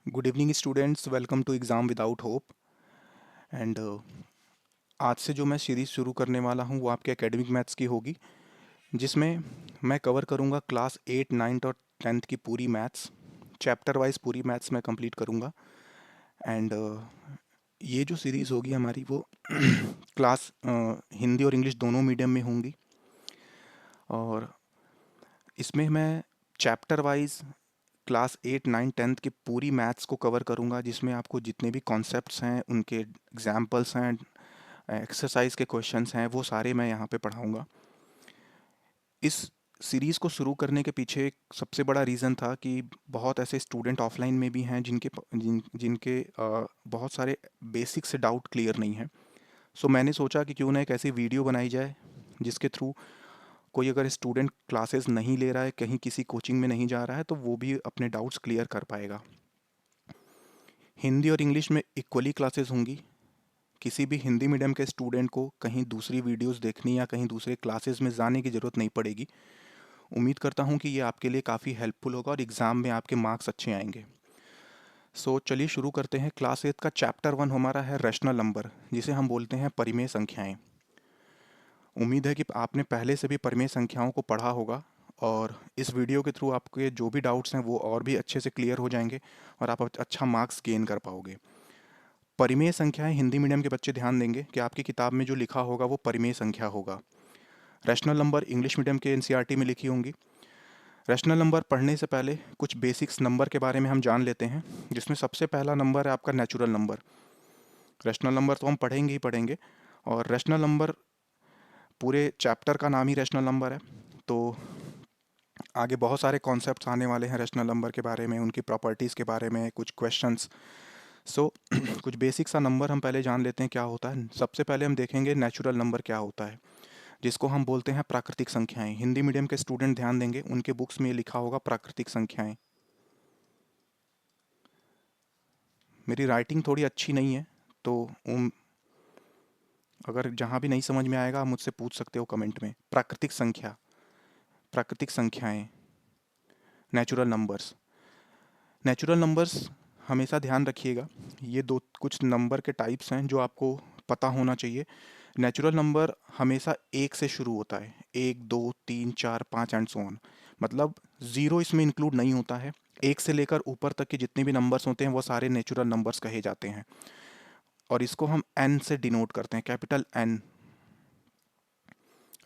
Good evening students, welcome to exam without hope. And आज से जो मैं सीरीज़ शुरू करने वाला हूँ वो आपके एकेडमिक मैथ्स की होगी, जिसमें मैं कवर करूँगा क्लास 8, 9 और 10th की पूरी मैथ्स। चैप्टर वाइज पूरी मैथ्स मैं कंप्लीट करूँगा। एंड ये जो सीरीज़ होगी हमारी वो क्लास हिंदी और इंग्लिश दोनों मीडियम में होंगी। और इसमें मैं चैप्टर वाइज क्लास 8, 9, 10th की पूरी मैथ्स को कवर करूँगा, जिसमें आपको जितने भी कॉन्सेप्ट्स हैं, उनके एग्जाम्पल्स हैं, एक्सरसाइज के क्वेश्चंस हैं, वो सारे मैं यहाँ पे पढ़ाऊँगा। इस सीरीज़ को शुरू करने के पीछे एक सबसे बड़ा रीज़न था कि बहुत ऐसे स्टूडेंट ऑफलाइन में भी हैं जिनके बहुत सारे बेसिक से डाउट क्लियर नहीं है। सो मैंने सोचा कि क्यों ना एक ऐसी वीडियो बनाई जाए जिसके थ्रू कोई अगर स्टूडेंट क्लासेस नहीं ले रहा है, कहीं किसी कोचिंग में नहीं जा रहा है, तो वो भी अपने डाउट्स क्लियर कर पाएगा। हिंदी और इंग्लिश में इक्वली क्लासेस होंगी। किसी भी हिंदी मीडियम के स्टूडेंट को कहीं दूसरी वीडियोस देखनी या कहीं दूसरे क्लासेस में जाने की ज़रूरत नहीं पड़ेगी। उम्मीद करता हूँ कि ये आपके लिए काफ़ी हेल्पफुल होगा और एग्ज़ाम में आपके मार्क्स अच्छे आएंगे। सो चलिए शुरू करते हैं। क्लास 8 का चैप्टर 1 हमारा है रैशनल नंबर, जिसे हम बोलते हैं परिमेय संख्याएं। उम्मीद है कि आपने पहले से भी परिमेय संख्याओं को पढ़ा होगा, और इस वीडियो के थ्रू आपके जो भी डाउट्स हैं वो और भी अच्छे से क्लियर हो जाएंगे और आप अच्छा मार्क्स गेन कर पाओगे। परिमेय संख्याएं हिंदी मीडियम के बच्चे ध्यान देंगे कि आपकी किताब में जो लिखा होगा वो परिमेय संख्या होगा। रैशनल नंबर इंग्लिश मीडियम के एनसीईआरटी में लिखी होंगी। रैशनल नंबर पढ़ने से पहले कुछ बेसिक्स नंबर के बारे में हम जान लेते हैं, जिसमें सबसे पहला नंबर है आपका नेचुरल नंबर। रैशनल नंबर तो हम पढ़ेंगे ही पढ़ेंगे, और रैशनल नंबर पूरे चैप्टर का नाम ही रैशनल नंबर है। तो आगे बहुत सारे कॉन्सेप्ट्स आने वाले हैं रैशनल नंबर के बारे में, उनकी प्रॉपर्टीज़ के बारे में, कुछ क्वेश्चंस। सो कुछ बेसिक सा नंबर हम पहले जान लेते हैं क्या होता है। सबसे पहले हम देखेंगे नेचुरल नंबर क्या होता है, जिसको हम बोलते हैं प्राकृतिक संख्याएं। हिंदी मीडियम के स्टूडेंट ध्यान देंगे, उनके बुक्स में ये लिखा होगा प्राकृतिक संख्याएं। मेरी राइटिंग थोड़ी अच्छी नहीं है, तो अगर जहाँ भी नहीं समझ में आएगा आप मुझसे पूछ सकते हो कमेंट में। प्राकृतिक संख्या, प्राकृतिक संख्याएं, नेचुरल नंबर्स। नेचुरल नंबर्स हमेशा ध्यान रखिएगा, ये दो कुछ नंबर के टाइप्स हैं जो आपको पता होना चाहिए। नेचुरल नंबर हमेशा एक से शुरू होता है, एक, दो, तीन, चार, पाँच एंड सो ऑन। मतलब ज़ीरो इसमें इंक्लूड नहीं होता है। एक से लेकर ऊपर तक के जितने भी नंबर्स होते हैं वो सारे नेचुरल नंबर्स कहे जाते हैं, और इसको हम एन से डिनोट करते हैं, कैपिटल एन।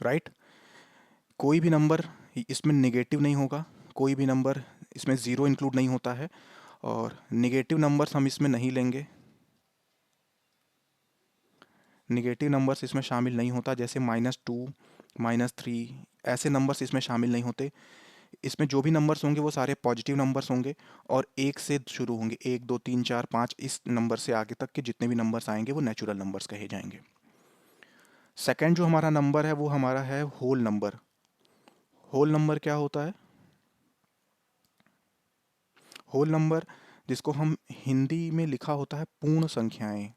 राइट। कोई भी नंबर इसमें नेगेटिव नहीं होगा, कोई भी नंबर इसमें ज़ीरो इंक्लूड नहीं होता है, और नेगेटिव नंबर्स हम इसमें नहीं लेंगे। नेगेटिव नंबर्स इसमें शामिल नहीं होता, जैसे -2, -3, ऐसे नंबर्स इसमें शामिल नहीं होते। इसमें जो भी नंबर्स होंगे वो सारे पॉजिटिव नंबर्स होंगे, और एक से शुरू होंगे। एक, दो, तीन, चार, पाँच, इस नंबर से आगे तक के जितने भी नंबर्स आएंगे वो नेचुरल नंबर्स कहे जाएंगे। सेकंड जो हमारा नंबर है वो हमारा है होल नंबर। होल नंबर क्या होता है? होल नंबर, जिसको हम हिंदी में लिखा होता है पूर्ण संख्याएं।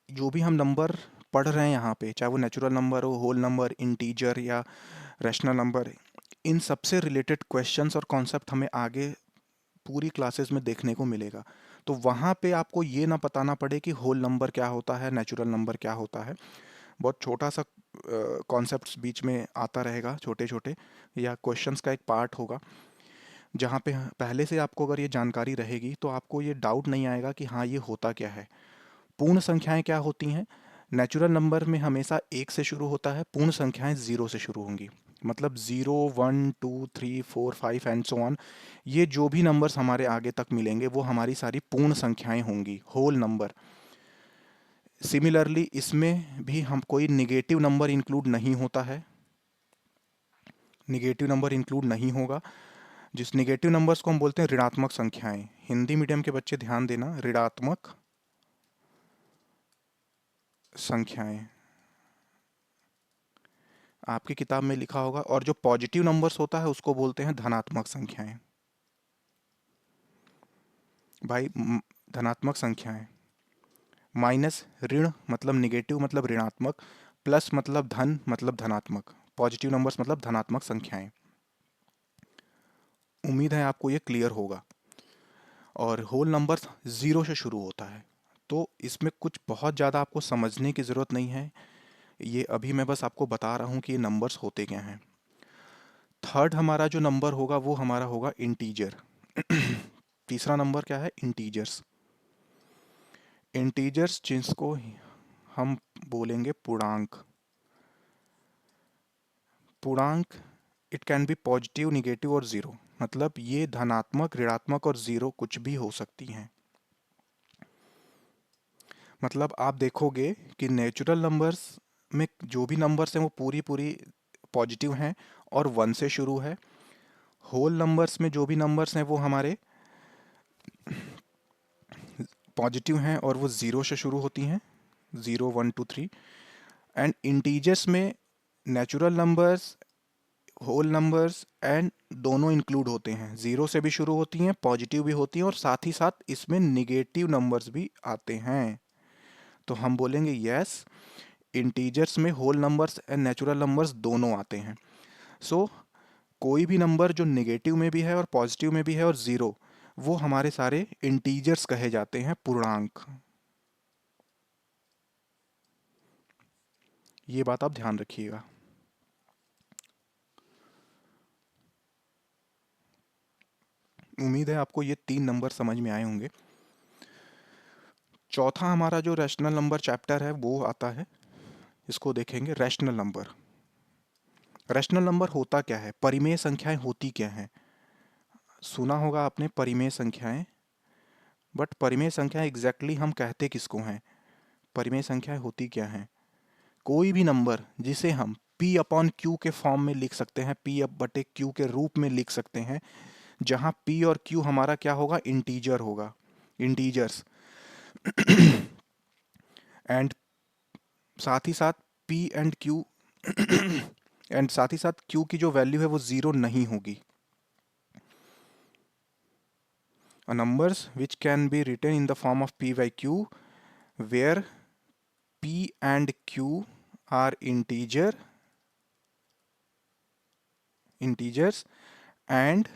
जो भी हम नंबर पढ़ रहे हैं यहाँ पे, चाहे वो नेचुरल नंबर हो, होल नंबर, इंटीजर या रैशनल नंबर, इन सबसे रिलेटेड क्वेश्चंस और कॉन्सेप्ट हमें आगे पूरी क्लासेस में देखने को मिलेगा। तो वहाँ पे आपको ये ना बताना पड़े कि होल नंबर क्या होता है, नेचुरल नंबर क्या होता है। बहुत छोटा सा कॉन्सेप्ट्स बीच में आता रहेगा, छोटे छोटे, या क्वेश्चंस का एक पार्ट होगा, जहाँ पे पहले से आपको अगर ये जानकारी रहेगी तो आपको ये डाउट नहीं आएगा कि हाँ ये होता क्या है। पूर्ण संख्याएं क्या होती हैं? नेचुरल नंबर में हमेशा एक से शुरू होता है, पूर्ण संख्याएं ज़ीरो से शुरू होंगी। मतलब zero, one, two, three, four, five and so on, ये जो भी नंबर्स हमारे आगे तक मिलेंगे वो हमारी सारी पूर्ण संख्याएं होंगी, होल नंबर। सिमिलरली इसमें भी हम कोई निगेटिव नंबर इंक्लूड नहीं होता है, निगेटिव नंबर इंक्लूड नहीं होगा। जिस निगेटिव नंबर्स को हम बोलते हैं ऋणात्मक संख्याएं। हिंदी मीडियम के बच्चे ध्यान देना, ऋणात्मक संख्याएं आपकी किताब में लिखा होगा। और जो पॉजिटिव नंबर्स होता है उसको बोलते हैं धनात्मक संख्याएं। भाई धनात्मक संख्याएं, माइनस ऋण मतलब निगेटिव मतलब ऋणात्मक, प्लस मतलब धन मतलब धनात्मक। पॉजिटिव नंबर्स मतलब धनात्मक संख्याएं। उम्मीद है आपको ये क्लियर होगा। और होल नंबर्स ज़ीरो से शुरू होता है, तो इसमें कुछ बहुत ज़्यादा आपको समझने की ज़रूरत नहीं है। ये अभी मैं बस आपको बता रहा हूँ कि ये नंबर्स होते क्या हैं। थर्ड हमारा जो नंबर होगा वो हमारा होगा इंटीजर। तीसरा नंबर क्या है? इंटीजर्स। इंटीजर्स जिसको हम बोलेंगे पूर्णांक। पूर्णांक it can be positive, negative और ज़ीरो, मतलब ये धनात्मक, ऋणात्मक और ज़ीरो कुछ भी हो सकती हैं। मतलब आप देखोगे कि नेचुरल नंबर्स में जो भी नंबर्स हैं वो पूरी पूरी पॉजिटिव हैं और वन से शुरू है। होल नंबर्स में जो भी नंबर्स हैं वो हमारे पॉजिटिव हैं और वो ज़ीरो से शुरू होती हैं, 0 1 2 3। एंड इंटीजर्स में natural numbers, whole numbers and दोनों इंक्लूड होते हैं, ज़ीरो से भी शुरू होती हैं, पॉजिटिव भी होती हैं और साथ ही साथ इसमें निगेटिव नंबर्स भी आते हैं। तो हम बोलेंगे यस, इंटीजर्स में whole numbers and natural numbers दोनों आते हैं। सो कोई भी नंबर जो नेगेटिव में भी है और पॉजिटिव में भी है और ज़ीरो, वो हमारे सारे इंटीजर्स कहे जाते हैं, पूर्णांक। ये बात आप ध्यान रखिएगा। उम्मीद है आपको ये 3 नंबर समझ में आए होंगे। चौथा हमारा जो रैशनल नंबर चैप्टर है वो आता है, इसको देखेंगे रैशनल नंबर। रैशनल नंबर होता क्या है, परिमेय संख्याएं होती क्या हैं? सुना होगा आपने परिमेय संख्याएं, बट परिमेय संख्याएं एग्जैक्टली हम कहते किसको हैं? परिमेय संख्याएं होती क्या हैं? कोई भी नंबर जिसे हम p अपॉन q के फॉर्म में लिख सकते हैं, p अप बटे q के रूप में लिख सकते हैं, जहां p और q हमारा क्या होगा? इंटीजर होगा, इंटीजर्स। एंड साथ ही साथ p एंड q एंड साथ ही साथ q की जो वैल्यू है वो ज़ीरो नहीं होगी। Numbers which can be written in the form of p by q, where p and q are integers and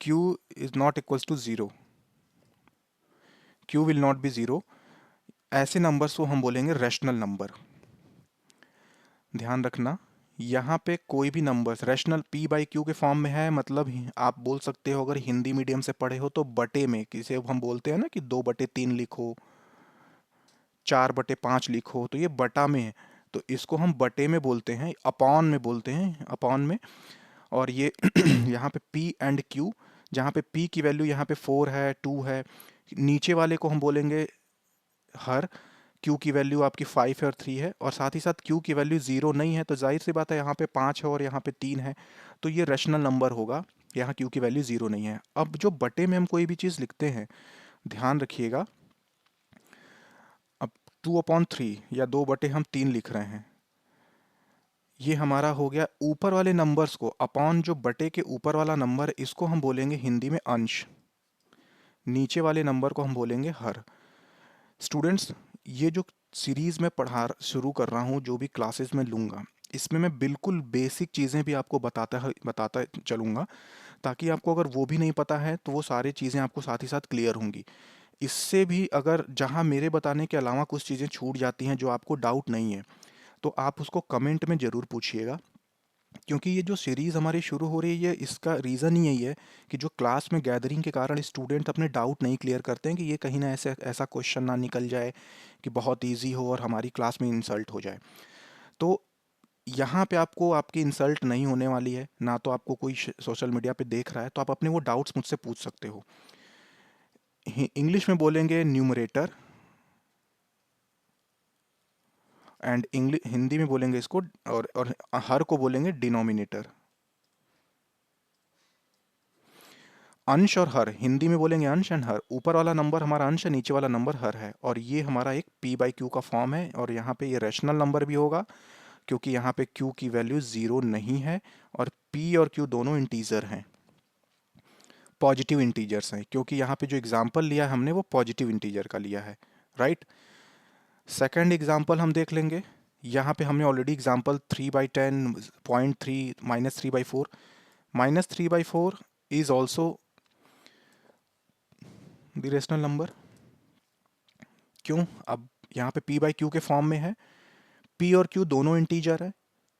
q is not equals to zero, q will not be zero. ऐसे numbers को हम बोलेंगे rational number. ध्यान रखना, यहाँ पे कोई भी numbers rational p by q के फॉर्म में है, मतलब आप बोल सकते हो अगर हिंदी मीडियम से पढ़े हो तो बटे में, किसे हम बोलते हैं ना कि 2/3 लिखो, 4/5 लिखो, तो ये बटा में है, तो इसको हम बटे में बोलते हैं, अपॉन में बोलते हैं, अपॉन में। और ये यहाँ पे p एंड q, जहाँ पे p की वैल्यू यहाँ पे 4 है, 2 है, नीचे वाले को हम बोलेंगे हर, q की वैल्यू आपकी 5 है और 3 है, और साथ ही साथ q की वैल्यू 0 नहीं है, तो जाहिर सी बात है यहाँ पे 5 है और यहाँ पे 3 है, तो ये रैशनल नंबर होगा, यहाँ q की वैल्यू 0 नहीं है। अब जो बटे में हम कोई भी चीज़ लिखते हैं, ध्यान रखिएगा, अब 2/3 या 2/3 लिख रहे हैं, ये हमारा हो गया। ऊपर वाले नंबर्स को, अपॉन जो बटे के ऊपर वाला नंबर है, इसको हम बोलेंगे हिंदी में अंश, नीचे वाले नंबर को हम बोलेंगे हर। स्टूडेंट्स, ये जो सीरीज़ में पढ़ा शुरू कर रहा हूँ, जो भी क्लासेस में लूँगा, इसमें मैं बिल्कुल बेसिक चीज़ें भी आपको बताता चलूँगा, ताकि आपको अगर वो भी नहीं पता है तो वो सारी चीज़ें आपको साथ ही साथ क्लियर होंगी। इससे भी अगर जहाँ मेरे बताने के अलावा कुछ चीज़ें छूट जाती हैं जो आपको डाउट नहीं है, तो आप उसको कमेंट में ज़रूर पूछिएगा, क्योंकि ये जो सीरीज़ हमारी शुरू हो रही है, इसका रीज़न ही यही है कि जो क्लास में गैदरिंग के कारण स्टूडेंट अपने डाउट नहीं क्लियर करते हैं, कि ये कहीं ना ऐसे ऐसा क्वेश्चन ना निकल जाए कि बहुत इजी हो और हमारी क्लास में इंसल्ट हो जाए। तो यहाँ पे आपको आपकी इंसल्ट नहीं होने वाली है, ना तो आपको कोई सोशल मीडिया पे देख रहा है, तो आप अपने वो डाउट्स मुझसे पूछ सकते हो। इंग्लिश में बोलेंगे न्यूमरेटर, एंड इंग्लिश हिंदी में बोलेंगे इसको, और हर को बोलेंगे डिनोमिनेटर। अंश और हर, हिंदी में बोलेंगे अंश एंड हर, ऊपर वाला नंबर हमारा अंश है, नीचे वाला नंबर हर है, और ये हमारा एक p बाई क्यू का फॉर्म है, और यहाँ पे ये रैशनल नंबर भी होगा, क्योंकि यहाँ पे q की वैल्यू ज़ीरो नहीं है, और p और q दोनों इंटीजर हैं, पॉजिटिव इंटीजर्स हैं, क्योंकि यहाँ पे जो एग्जाम्पल लिया है हमने वो पॉजिटिव इंटीजर का लिया है, राइट। सेकेंड एग्जाम्पल हम देख लेंगे, यहाँ पे हमने already example 3/10, 0.3, -3/4, -3/4 is also the rational number. क्यों? अब यहाँ पे p/q के फॉर्म में है, p और q दोनों इंटीजर है,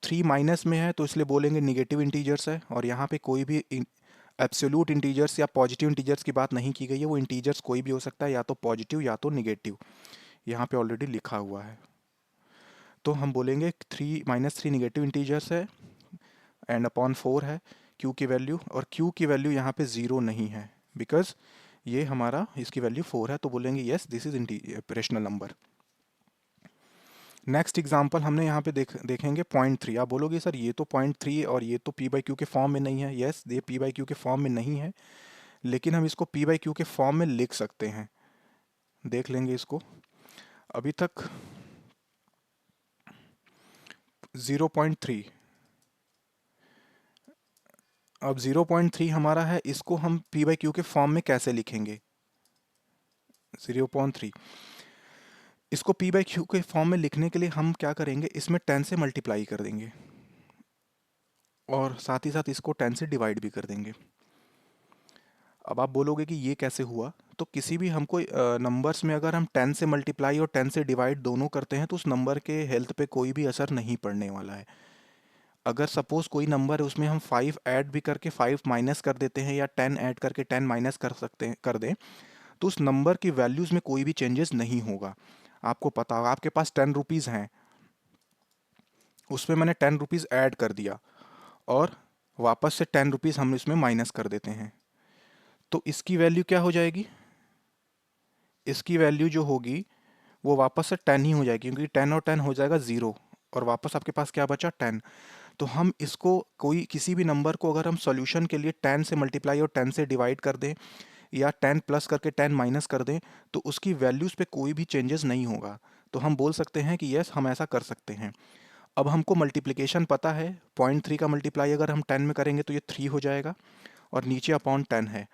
3 माइनस में है तो इसलिए बोलेंगे निगेटिव इंटीजर्स है, और यहाँ पे कोई भी एब्सोल्यूट इंटीजर्स या पॉजिटिव इंटीजर्स की बात नहीं की गई है, वो इंटीजर्स कोई भी हो सकता है, या तो पॉजिटिव या तो निगेटिव, यहाँ पे ऑलरेडी लिखा हुआ है। तो हम बोलेंगे 3 -3 निगेटिव इंटीजर्स है एंड अपॉन 4 है q की वैल्यू, और q की वैल्यू यहाँ पे 0 नहीं है बिकॉज ये हमारा इसकी वैल्यू 4 है, तो बोलेंगे yes this is rational number. Next example हमने यहाँ पे देखेंगे 0.3। आप बोलोगे सर ये तो 0.3 और ये तो p/q के फॉर्म में नहीं है। यस, ये p/q के फॉर्म में नहीं है, लेकिन हम इसको p/q के फॉर्म में लिख सकते हैं। देख लेंगे इसको। अभी तक 0.3, अब 0.3 हमारा है, इसको हम p/q के फॉर्म में कैसे लिखेंगे? 0.3 इसको p/q के फॉर्म में लिखने के लिए हम क्या करेंगे, इसमें 10 से मल्टीप्लाई कर देंगे और साथ ही साथ इसको 10 से डिवाइड भी कर देंगे। अब आप बोलोगे कि ये कैसे हुआ? तो किसी भी हमको नंबर्स में अगर हम 10 से मल्टीप्लाई और 10 से डिवाइड दोनों करते हैं तो उस नंबर के हेल्थ पे कोई भी असर नहीं पड़ने वाला है। अगर सपोज कोई नंबर है उसमें हम 5 ऐड भी करके 5 माइनस कर देते हैं, या 10 ऐड करके 10 माइनस कर दें, तो उस नंबर की वैल्यूज़ में कोई भी चेंजेस नहीं होगा। आपको पता होगा, आपके पास 10 रुपीज़ हैं, उसमें मैंने 10 रुपीज़ ऐड कर दिया और वापस से 10 रुपीज़ हम इसमें माइनस कर देते हैं, तो इसकी वैल्यू क्या हो जाएगी? इसकी वैल्यू जो होगी वो वापस से 10 ही हो जाएगी, क्योंकि 10 और 10 हो जाएगा 0 और वापस आपके पास क्या बचा? 10। तो हम इसको किसी भी नंबर को अगर हम सॉल्यूशन के लिए 10 से मल्टीप्लाई और 10 से डिवाइड कर दें, या 10 प्लस करके 10 माइनस कर दें, तो उसकी वैल्यूज़ पे कोई भी चेंजेस नहीं होगा। तो हम बोल सकते हैं कि यस, हम ऐसा कर सकते हैं। अब हमको मल्टीप्लिकेशन पता है, 0.3 का मल्टीप्लाई अगर हम 10 में करेंगे तो ये 3 हो जाएगा और नीचे अपॉन 10 है।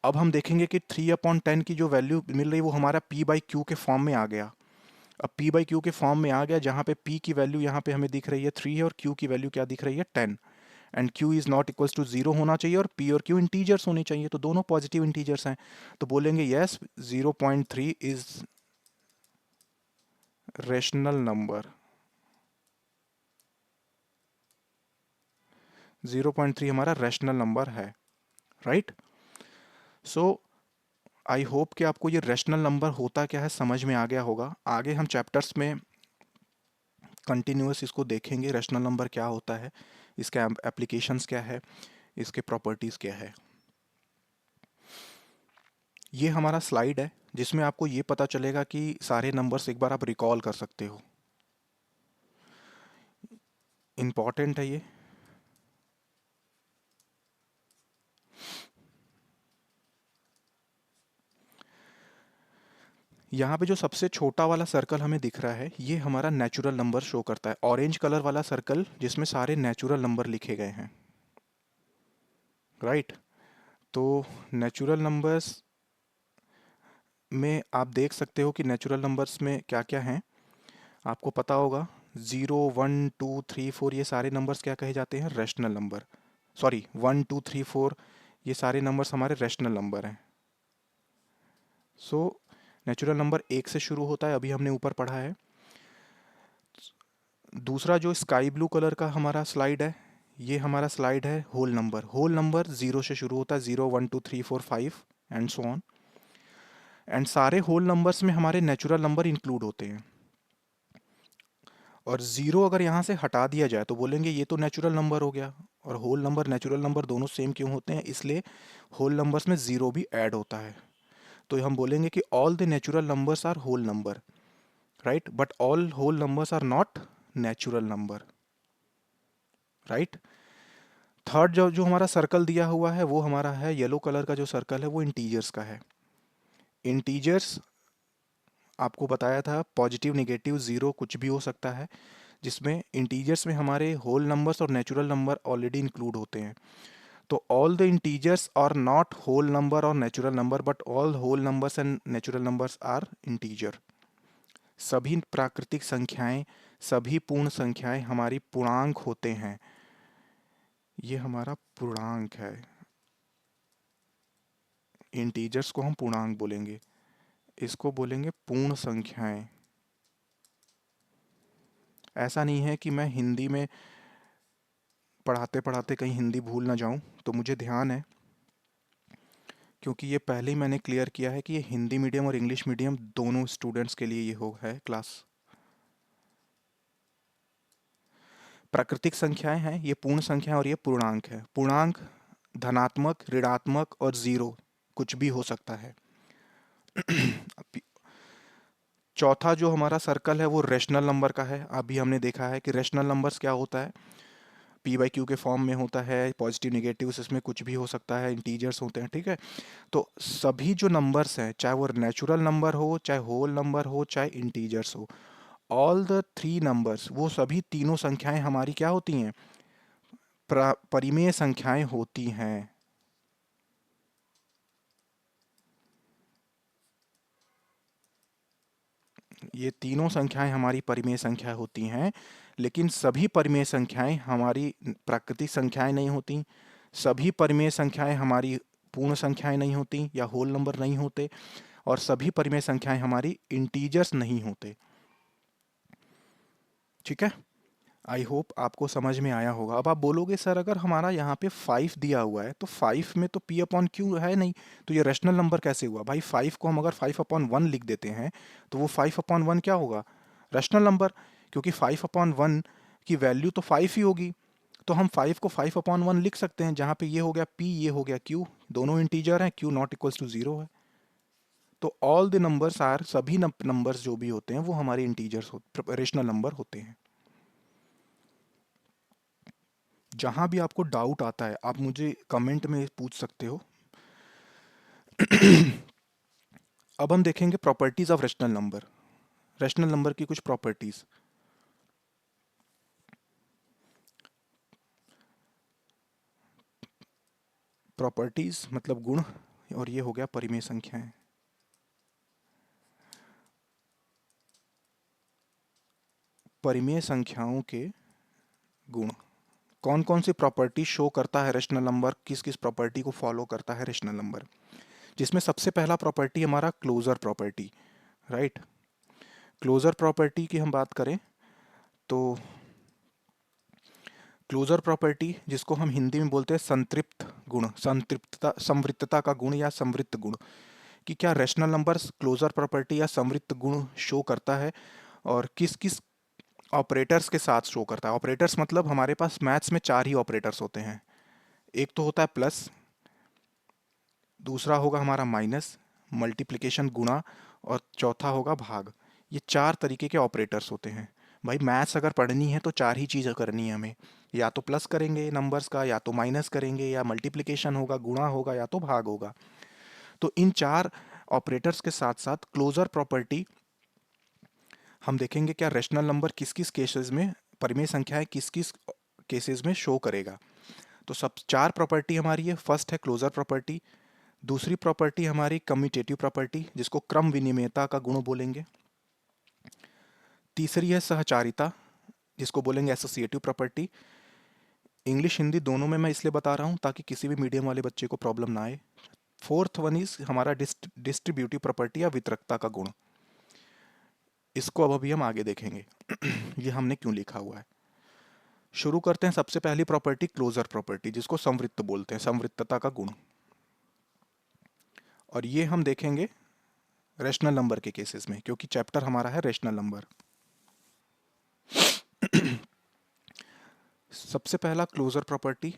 अब हम देखेंगे कि 3/10 की जो वैल्यू मिल रही है वो हमारा p/q के फॉर्म में आ गया। अब p/q के फॉर्म में आ गया, जहाँ पे p की वैल्यू यहाँ पे हमें दिख रही है 3 है और q की वैल्यू क्या दिख रही है? 10। And q is not equals to 0 होना चाहिए और p और q इंटीजर्स होने चाहिए, तो दोनों पॉजिटिव इंटीजर्स हैं, तो बोलेंगे यस 0.3 इज रेशनल नंबर। 0.3 हमारा रेशनल नंबर है, राइट? सो आई होप कि आपको ये रेशनल नंबर होता क्या है समझ में आ गया होगा। आगे हम चैप्टर्स में कंटिन्यूअस इसको देखेंगे, रेशनल नंबर क्या होता है, इसके एप्लीकेशंस क्या है, इसके प्रॉपर्टीज़ क्या है। ये हमारा स्लाइड है जिसमें आपको ये पता चलेगा कि सारे नंबर्स एक बार आप रिकॉल कर सकते हो। इम्पॉर्टेंट है ये। यहाँ पे जो सबसे छोटा वाला सर्कल हमें दिख रहा है ये हमारा नेचुरल नंबर शो करता है, ऑरेंज कलर वाला सर्कल जिसमें सारे नेचुरल नंबर लिखे गए हैं, राइट? तो नेचुरल नंबर्स में आप देख सकते हो कि नेचुरल नंबर्स में क्या क्या हैं, आपको पता होगा 0, 1, 2, 3, 4 ये सारे नंबर्स क्या कहे जाते हैं? Rational number. सॉरी 1, 2, 3, 4 ये सारे नंबर्स हमारे रैशनल नंबर हैं। सो नेचुरल नंबर 1 से शुरू होता है, अभी हमने ऊपर पढ़ा है। दूसरा जो स्काई ब्लू कलर का हमारा स्लाइड है, ये हमारा स्लाइड है होल नंबर। होल नंबर 0 से शुरू होता है, 0, 1, 2, 3, 4, 5 एंड सो ऑन। एंड सारे होल नंबर्स में हमारे नेचुरल नंबर इंक्लूड होते हैं, और 0 अगर यहाँ से हटा दिया जाए तो बोलेंगे ये तो नेचुरल नंबर हो गया। और होल नंबर नेचुरल नंबर दोनों सेम क्यों होते हैं? इसलिए होल नंबर्स में 0 भी ऐड होता है, तो हम बोलेंगे कि all the natural numbers are whole number, right? But all whole numbers are not natural number, right? Third जो जो हमारा सर्कल दिया हुआ है वो हमारा है येलो कलर का जो सर्कल है वो इंटीजर्स का है। इंटीजर्स आपको बताया था पॉजिटिव नेगेटिव ज़ीरो कुछ भी हो सकता है, जिसमें इंटीजर्स में हमारे होल नंबर्स और नेचुरल नंबर ऑलरेडी इंक्लूड होते हैं। तो all the integers are not whole number और natural number, but all whole numbers and natural numbers are integer. सभी प्राकृतिक संख्याएं, सभी पूर्ण संख्याएं हमारी पूर्णांक होते हैं। ये हमारा पूर्णांक है, इंटीजर्स को हम पूर्णांक बोलेंगे, इसको बोलेंगे पूर्ण संख्याएं। ऐसा नहीं है कि मैं हिंदी में पढ़ाते पढ़ाते कहीं हिंदी भूल ना जाऊं, तो मुझे ध्यान है, क्योंकि ये पहले ही मैंने क्लियर किया है कि ये हिंदी मीडियम और इंग्लिश मीडियम दोनों स्टूडेंट्स के लिए ये हो है क्लास। प्राकृतिक संख्याएं हैं, ये पूर्ण संख्या और ये पूर्णांक है। पूर्णांक धनात्मक, ऋणात्मक और जीरो कुछ भी हो सकता है। चौथा जो हमारा सर्कल है वो रेशनल नंबर का है। अभी हमने देखा है कि रेशनल नंबर्स क्या होता है, पी बाई क्यू के फॉर्म में होता है, पॉजिटिव नेगेटिव, इसमें कुछ भी हो सकता है, इंटीजर्स होते हैं, ठीक है। तो सभी जो नंबर्स हैं, चाहे वो नेचुरल नंबर हो, चाहे होल नंबर हो, चाहे इंटीजर्स हो, ऑल द थ्री नंबर्स, वो सभी तीनों संख्याएं हमारी क्या होती हैं, परिमेय संख्याएं होती हैं। ये तीनों संख्याएं हमारी परिमेय संख्या होती हैं, लेकिन सभी परिमेय संख्याएं हमारी प्राकृतिक संख्याएं नहीं होती। सभी परिमेय संख्याएं हमारी पूर्ण संख्याएं नहीं होती या होल नंबर नहीं होते, और सभी परिमेय संख्याएं हमारी इंटीजर्स नहीं होते। ठीक है, आई होप आपको समझ में आया होगा। अब आप बोलोगे सर अगर हमारा यहाँ पे 5 दिया हुआ है तो 5 में तो p अपॉन क्यू है नहीं, तो ये रेशनल नंबर कैसे हुआ? भाई 5 को हम अगर 5/1 लिख देते हैं तो वो 5/1 क्या होगा? रेशनल नंबर, क्योंकि 5/1 की वैल्यू तो 5 ही होगी। तो हम 5 को 5/1 लिख सकते हैं, जहाँ पे ये हो गया p, ये हो गया q, दोनों इंटीजर हैं, q नॉट इक्वल्स टू 0 है। तो ऑल द नंबर्स आर, सभी नंबर्स जो भी होते हैं वो हमारे इंटीजर्स रेशनल नंबर होते हैं। जहाँ भी आपको डाउट आता है आप मुझे कमेंट में पूछ सकते हो। अब हम देखेंगे properties of rational number, rational number की कुछ प्रॉपर्टीज। प्रॉपर्टीज मतलब गुण, और ये हो गया परिमेय संख्याएं। परिमेय संख्याओं के गुण, कौन कौन सी प्रॉपर्टी शो करता है रेशनल नंबर, किस किस प्रॉपर्टी को फॉलो करता है रेशनल नंबर, जिसमें सबसे पहला प्रॉपर्टी हमारा closure property, right. Closure property की हम बात करें तो क्लोजर प्रॉपर्टी, जिसको हम हिंदी में बोलते हैं संतृप्त गुण, संतृप्तता, संवृत्तता का गुण या संवृत्त गुण, कि क्या रेशनल नंबर्स क्लोजर प्रॉपर्टी या संवृत्त गुण शो करता है और किस किस ऑपरेटर्स के साथ शो करता है। ऑपरेटर्स मतलब हमारे पास मैथ्स में 4 ही ऑपरेटर्स होते हैं। एक तो होता है प्लस, दूसरा होगा हमारा माइनस, मल्टीप्लिकेशन गुणा, और चौथा होगा भाग। ये 4 तरीके के ऑपरेटर्स होते हैं। भाई मैथ्स अगर पढ़नी है तो 4 ही चीज़ें करनी है हमें, या तो प्लस करेंगे नंबर्स का, या तो माइनस करेंगे, या मल्टीप्लिकेशन होगा, गुणा होगा, या तो भाग होगा। तो इन 4 ऑपरेटर्स के साथ साथ क्लोजर प्रॉपर्टी हम देखेंगे क्या रेशनल नंबर किस किस केसेस में, परिमेय संख्याएं किस किस केसेस में शो करेगा। तो सब 4 प्रॉपर्टी हमारी है। फर्स्ट है क्लोजर प्रॉपर्टी, दूसरी प्रॉपर्टी हमारी कम्यूटेटिव प्रॉपर्टी, जिसको क्रम विनिमेयता का गुण बोलेंगे। तीसरी है सहचारिता, जिसको बोलेंगे एसोसिएटिव प्रॉपर्टी। इंग्लिश हिंदी दोनों में मैं इसलिए बता रहा हूँ ताकि किसी भी मीडियम वाले बच्चे को प्रॉब्लम ना आए। फोर्थ वन इज हमारा डिस्ट्रीब्यूटिव प्रॉपर्टी या वितरकता का गुण। इसको अब अभी हम आगे देखेंगे। ये हमने क्यों लिखा हुआ है। शुरू करते हैं सबसे पहली प्रॉपर्टी क्लोजर प्रॉपर्टी, जिसको संवृत्त बोलते हैं, संवृत्तता का गुण। और ये हम देखेंगे रेशनल नंबर के केसेस में, क्योंकि चैप्टर हमारा है रेशनल नंबर। सबसे पहला क्लोजर प्रॉपर्टी,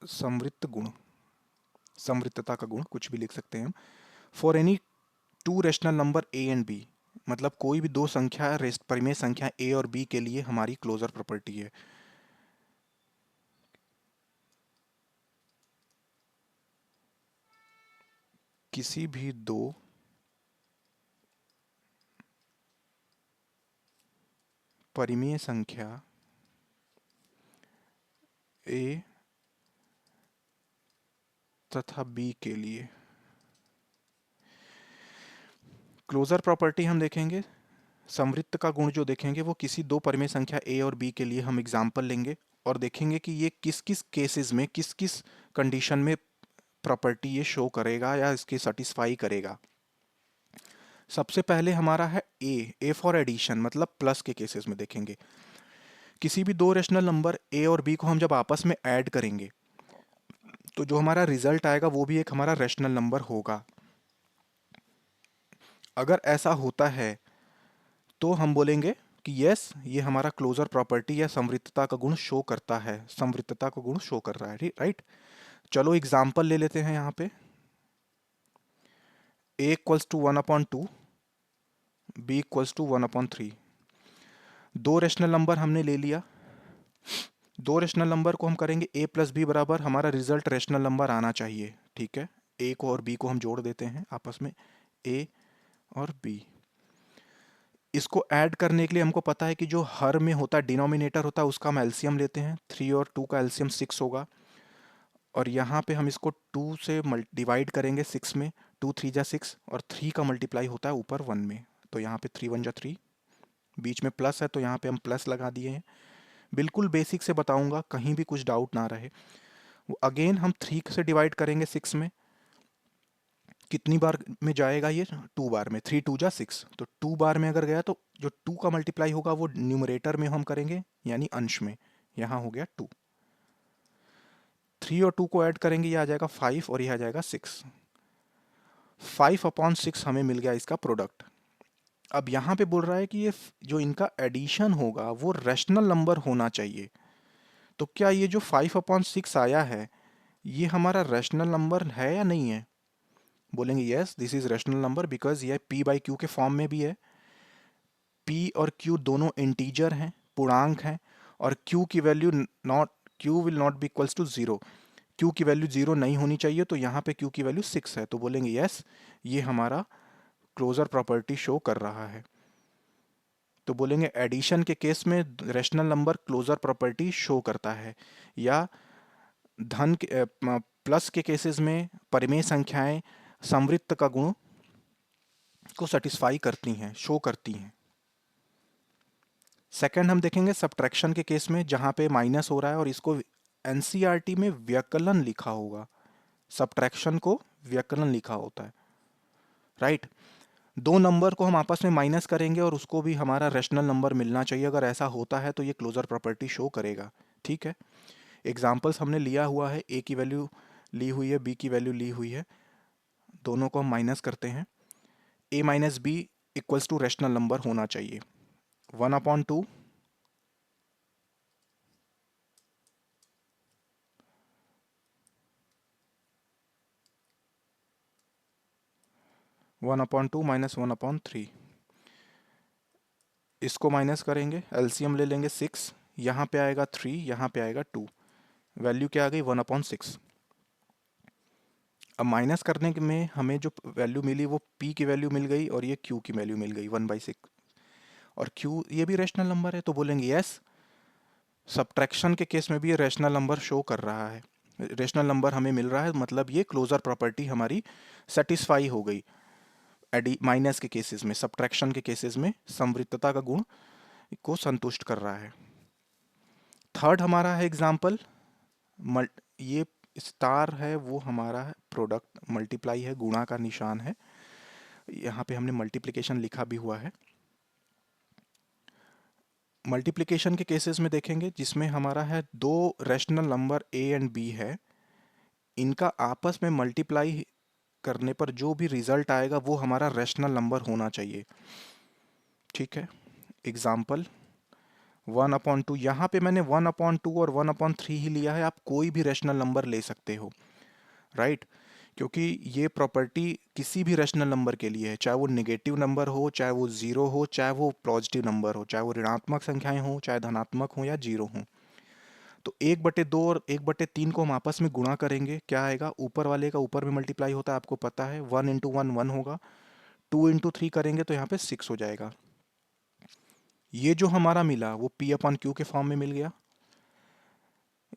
संवृत्त गुण, संवृत्तता का गुण कुछ भी लिख सकते हैं हम। For any two rational number A and B, मतलब कोई भी दो संख्या परिमेय संख्या ए और बी के लिए हमारी क्लोजर प्रॉपर्टी है। किसी भी दो परिमेय संख्या ए तथा बी के लिए क्लोजर प्रॉपर्टी हम देखेंगे, संवृत्त का गुण जो देखेंगे वो किसी दो परिमेय संख्या ए और बी के लिए हम एग्जाम्पल लेंगे और देखेंगे कि ये किस किस केसेस में, किस किस कंडीशन में प्रॉपर्टी ये शो करेगा या इसके सेटिस्फाई करेगा। सबसे पहले हमारा है ए फॉर एडिशन, मतलब प्लस के केसेस में देखेंगे। किसी भी दो रेशनल नंबर ए और बी को हम जब आपस में ऐड करेंगे तो जो हमारा रिजल्ट आएगा वो भी एक हमारा रेशनल नंबर होगा। अगर ऐसा होता है तो हम बोलेंगे कि यस, ये हमारा क्लोजर प्रॉपर्टी या संवृत्तता का गुण शो करता है, संवृत्तता का गुण शो कर रहा है, राइट। चलो एग्जाम्पल ले लेते हैं यहाँ पे। a equals to 1/2, b equals to 1/3। दो रेशनल नंबर हमने ले लिया। दो रेशनल नंबर को हम करेंगे a प्लस बी बराबर, हमारा रिजल्ट रेशनल नंबर आना चाहिए, ठीक है। a को और b को हम जोड़ देते हैं आपस में, a और b। इसको ऐड करने के लिए हमको पता है कि जो हर में होता है, डिनोमिनेटर होता है, उसका हम एलसीएम लेते हैं। 3 और 2 का एलसीएम 6 होगा और यहाँ पे हम इसको 2 से डिवाइड करेंगे 6 में। 2 3 जा 6 और 3 का मल्टीप्लाई होता है ऊपर 1 में, तो यहाँ पे 3 1 जा 3, बीच में प्लस है तो यहाँ पे हम प्लस लगा दिए हैं। बिल्कुल बेसिक से बताऊंगा, कहीं भी कुछ डाउट ना रहे। अगेन हम 3 से डिवाइड करेंगे 6 में, कितनी बार में जाएगा ये? 2 बार में। 3 2 जा 6, तो 2 बार में अगर गया तो जो 2 का मल्टीप्लाई होगा वो न्यूमरेटर में हम करेंगे, यानी अंश में। यहाँ हो गया 2। 3 और 2 को ऐड करेंगे, ये आ जाएगा 5 और ये आ जाएगा 6। 5/6 हमें मिल गया इसका प्रोडक्ट। अब यहाँ पे बोल रहा है कि ये जो इनका एडिशन होगा वो रैशनल नंबर होना चाहिए। तो क्या ये जो 5/6 आया है ये हमारा रैशनल नंबर है या नहीं है? बोलेंगे yes, this is rational number because ये p बाई क्यू के फॉर्म में भी है। p और q दोनों इंटीजर हैं, पूर्णांक हैं, और q की value q will not be equals to 0। q की वैल्यू 0 नहीं होनी चाहिए, तो यहाँ पे q की वैल्यू 6 है, तो बोलेंगे यस, ये हमारा क्लोजर प्रॉपर्टी शो कर रहा है। तो बोलेंगे एडिशन के केस में rational number closure property show करता है, या धन के प्लस के केसेस में परिमेय संख्याएं संवृत्त का गुण को सेटिस्फाई करती हैं, शो करती हैं। सेकंड हम देखेंगे सब्ट्रैक्शन के केस में, जहां पे माइनस हो रहा है और इसको एनसीईआरटी में व्यकलन लिखा होगा। सब्ट्रैक्शन को व्यकलन लिखा होता है, राइट। दो नंबर को हम आपस में माइनस करेंगे और उसको भी हमारा रैशनल नंबर मिलना चाहिए। अगर ऐसा होता है तो ये क्लोजर प्रॉपर्टी शो करेगा, ठीक है। एग्जाम्पल्स हमने लिया हुआ है, a की वैल्यू ली हुई है, b की वैल्यू ली हुई है, दोनों को हम माइनस करते हैं। a minus B equals to rational number होना चाहिए। 1/2 1/2 माइनस 1/3, इसको माइनस करेंगे, एलसीएम ले लेंगे 6, यहाँ पे आएगा 3, यहाँ पे आएगा 2, वैल्यू क्या आ गई? 1/6। अब माइनस करने में हमें जो वैल्यू मिली वो p की वैल्यू मिल गई और ये q की वैल्यू मिल गई 1/6, और q ये भी रैशनल नंबर है, तो बोलेंगे यस, सब्ट्रैक्शन के केस में भी ये रैशनल नंबर शो कर रहा है, रैशनल नंबर हमें मिल रहा है, मतलब ये क्लोजर प्रॉपर्टी हमारी सेटिस्फाई हो गई। माइनस के केसेस में, सब्ट्रैक्शन के केसेस में संवृत्तता का गुण को संतुष्ट कर रहा है। थर्ड हमारा है एग्जाम्पल, ये स्टार है वो हमारा प्रोडक्ट, मल्टीप्लाई है, गुणा का निशान है, यहाँ पे हमने मल्टीप्लिकेशन लिखा भी हुआ है। मल्टीप्लिकेशन के केसेस में देखेंगे जिसमें हमारा है दो rational number a and b है, इनका आपस में मल्टीप्लाई करने पर जो भी रिजल्ट आएगा वो हमारा रैशनल नंबर होना चाहिए, ठीक है। एग्जाम्पल 1/2, यहाँ पे मैंने 1/2 और 1/3 ही लिया है, आप कोई भी रैशनल नंबर ले सकते हो, राइट। क्योंकि ये प्रॉपर्टी किसी भी रैशनल नंबर के लिए है, चाहे वो नेगेटिव नंबर हो, चाहे वो जीरो हो, चाहे वो पॉजिटिव नंबर हो, चाहे वो ऋणात्मक संख्याएं हो, चाहे धनात्मक हो या जीरो हो। तो 1/2 और 1/3 को हम आपस में गुणा करेंगे, क्या आएगा? ऊपर वाले का ऊपर में मल्टीप्लाई होता है, आपको पता है, 1 इंटू 1 1 होगा, 2 इंटू 3 करेंगे तो यहाँ पे 6 हो जाएगा। ये जो हमारा मिला वो p/q के फॉर्म में मिल गया,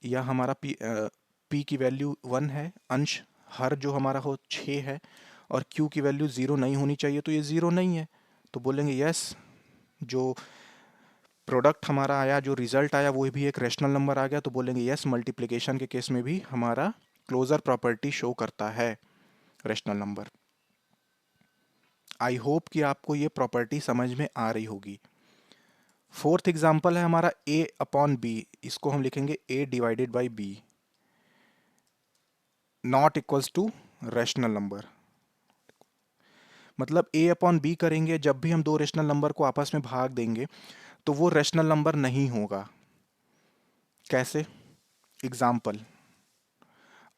या हमारा p की वैल्यू 1 है, अंश हर जो हमारा हो 6 है, और q की वैल्यू 0 नहीं होनी चाहिए, तो ये 0 नहीं है। तो बोलेंगे यस, जो प्रोडक्ट हमारा आया, जो रिजल्ट आया, वो भी एक रैशनल नंबर आ गया। तो बोलेंगे यस, मल्टीप्लिकेशन के केस में भी हमारा क्लोजर प्रॉपर्टी शो करता है रैशनल नंबर। आई होप कि आपको ये प्रॉपर्टी समझ में आ रही होगी। फोर्थ एग्जाम्पल है हमारा a अपॉन बी। इसको हम लिखेंगे a divided by B not equals to rational number. मतलब a अपॉन बी करेंगे, जब भी हम दो रैशनल नंबर को आपस में भाग देंगे तो वो रैशनल नंबर नहीं होगा। कैसे? एग्जाम्पल,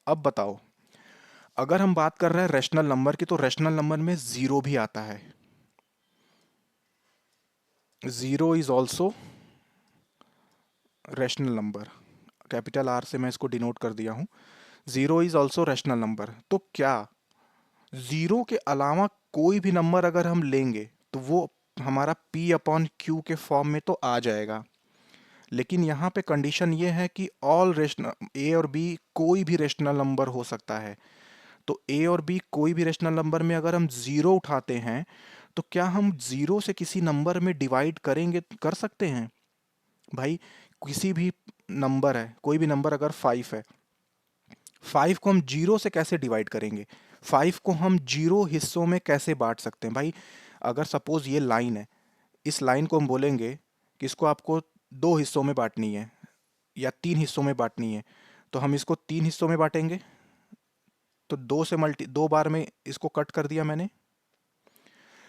अब बताओ, अगर हम बात कर रहे हैं रैशनल नंबर की, तो रैशनल नंबर में जीरो भी आता है। Zero is also rational number. Capital R से मैं इसको डिनोट कर दिया हूं। Zero is also rational number. तो क्या जीरो के अलावा कोई भी नंबर अगर हम लेंगे तो वो हमारा p अपॉन क्यू के फॉर्म में तो आ जाएगा। लेकिन यहाँ पे कंडीशन ये है कि ऑल रेशनल a और b कोई भी रेशनल नंबर हो सकता है। तो a और b कोई भी रेशनल नंबर में अगर हम जीरो उठाते हैं तो क्या हम जीरो से किसी नंबर में डिवाइड करेंगे, कर सकते हैं? भाई किसी भी नंबर है, कोई भी नंबर अगर 5 है, 5 को हम जीरो से कैसे डिवाइड करेंगे? 5 को हम जीरो हिस्सों में कैसे बांट सकते हैं? भाई अगर सपोज ये लाइन है, इस लाइन को हम बोलेंगे कि इसको आपको दो हिस्सों में बांटनी है या तीन हिस्सों में बांटनी है, तो हम इसको तीन हिस्सों में बांटेंगे। तो दो बार में इसको कट कर दिया मैंने।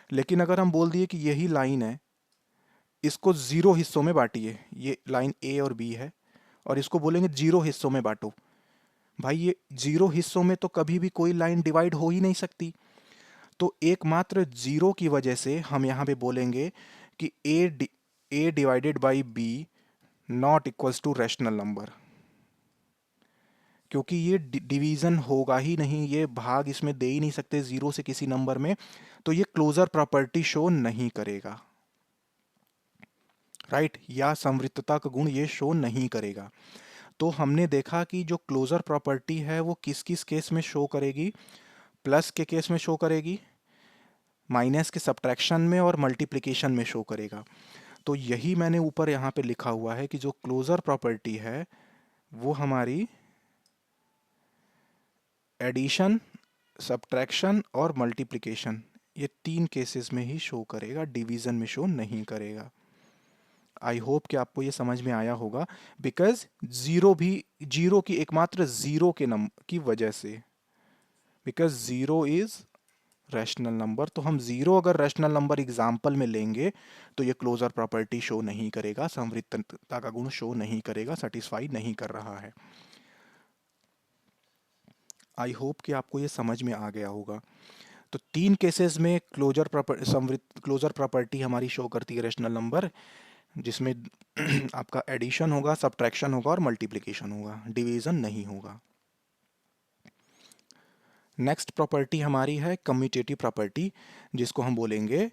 लेकिन अगर हम बोल दिए कि यही लाइन है, इसको जीरो हिस्सों में बांटिए, ये लाइन ए और बी है, और इसको बोलेंगे जीरो हिस्सों में बांटो, भाई ये जीरो हिस्सों में तो कभी भी कोई लाइन डिवाइड हो ही नहीं सकती। तो एकमात्र जीरो की वजह से हम यहाँ पे बोलेंगे कि a divided by B not equals to rational number, क्योंकि ये डिवीजन होगा ही नहीं, ये भाग इसमें दे ही नहीं सकते जीरो से किसी नंबर में, तो ये क्लोजर प्रॉपर्टी शो नहीं करेगा। राइट, या संवृत्तता का गुण ये शो नहीं करेगा। तो हमने देखा कि जो क्लोजर प्रॉपर्टी है वो किस किस केस में शो करेगी? प्लस के केस में शो करेगी, माइनस के सब्ट्रैक्शन में, और मल्टीप्लिकेशन में शो करेगा। तो यही मैंने ऊपर यहाँ पे लिखा हुआ है कि जो क्लोजर प्रॉपर्टी है वो हमारी एडिशन, सब्ट्रैक्शन और मल्टीप्लिकेशन, ये तीन केसेस में ही शो करेगा, डिवीजन में शो नहीं करेगा। आई होप कि आपको ये समझ में आया होगा। बिकॉज जीरो की एकमात्र जीरो के नंबर की वजह से, because zero is rational number, तो हम जीरो अगर रैशनल नंबर एग्जाम्पल में लेंगे तो ये क्लोजर प्रॉपर्टी शो नहीं करेगा, संवृत्तता का गुण शो नहीं करेगा, सेटिस्फाई नहीं कर रहा है। आई होप कि आपको ये समझ में आ गया होगा। तो तीन केसेस में क्लोजर प्रॉपर्टी हमारी शो करती है रैशनल नंबर, जिसमें आपका एडिशन होगा, सब्ट्रैक्शन होगा और मल्टीप्लिकेशन होगा, डिवीजन नहीं होगा। नेक्स्ट प्रॉपर्टी हमारी है कम्यूटेटिव प्रॉपर्टी, जिसको हम बोलेंगे,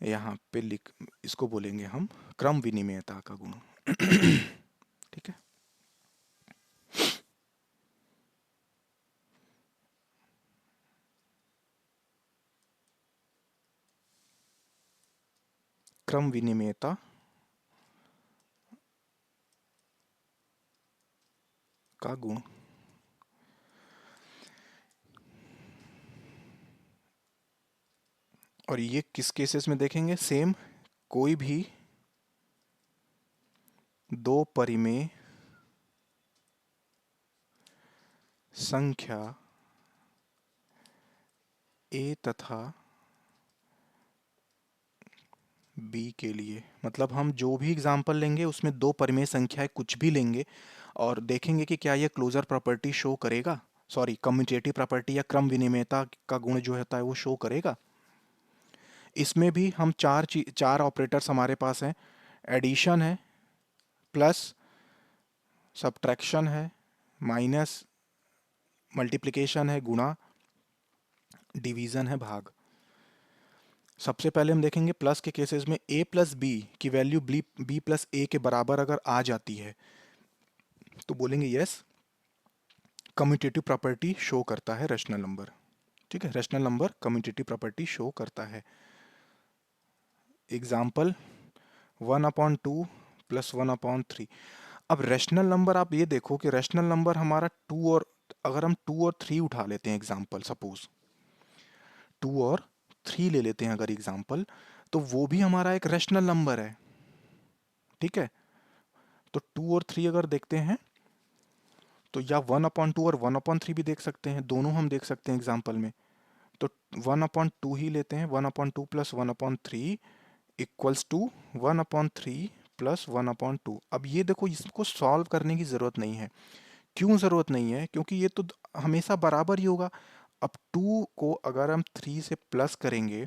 यहाँ पे इसको बोलेंगे हम क्रम विनिमेयता का गुण। ठीक है, क्रम विनिमेयता का गुण। और ये किस केसेस में देखेंगे? सेम, कोई भी दो परिमेय संख्या a तथा b के लिए, मतलब हम जो भी एग्जाम्पल लेंगे उसमें दो परिमेय संख्याएं कुछ भी लेंगे और देखेंगे कि क्या यह क्लोजर प्रॉपर्टी शो करेगा, सॉरी कम्यूटेटिव प्रॉपर्टी या क्रम विनिमेयता का गुण जो होता है वो शो करेगा। इसमें भी हम चार ऑपरेटर्स हमारे पास हैं। एडिशन है, प्लस सब्ट्रैक्शन है, माइनस मल्टीप्लिकेशन है, गुणा, डिवीजन है, भाग। सबसे पहले हम देखेंगे प्लस के केसेस में a प्लस बी की वैल्यू b प्लस ए के बराबर अगर आ जाती है तो बोलेंगे यस, कम्यूटेटिव प्रॉपर्टी शो करता है रैशनल नंबर। ठीक है, rational number commutative property show करता है। Example 1/2 plus 1/3। अब रैशनल नंबर आप ये देखो कि रैशनल नंबर हमारा अगर हम 2 और 3 उठा लेते हैं एग्जाम्पल, सपोज 2 और 3 ले लेते हैं अगर एग्जाम्पल, तो वो भी हमारा एक रैशनल नंबर है। ठीक है, तो 2 और 3 अगर देखते हैं तो या 1/2 और 1/3 भी देख सकते हैं, दोनों हम देख सकते हैं एग्जाम्पल में। तो 1/2 ही लेते हैं, 1/2 प्लस 1/3 इक्वल्स टू 1/3 प्लस 1/2। अब ये देखो, इसको सॉल्व करने की ज़रूरत नहीं है। क्यों ज़रूरत नहीं है? क्योंकि ये तो हमेशा बराबर ही होगा। अब 2 को अगर हम 3 से प्लस करेंगे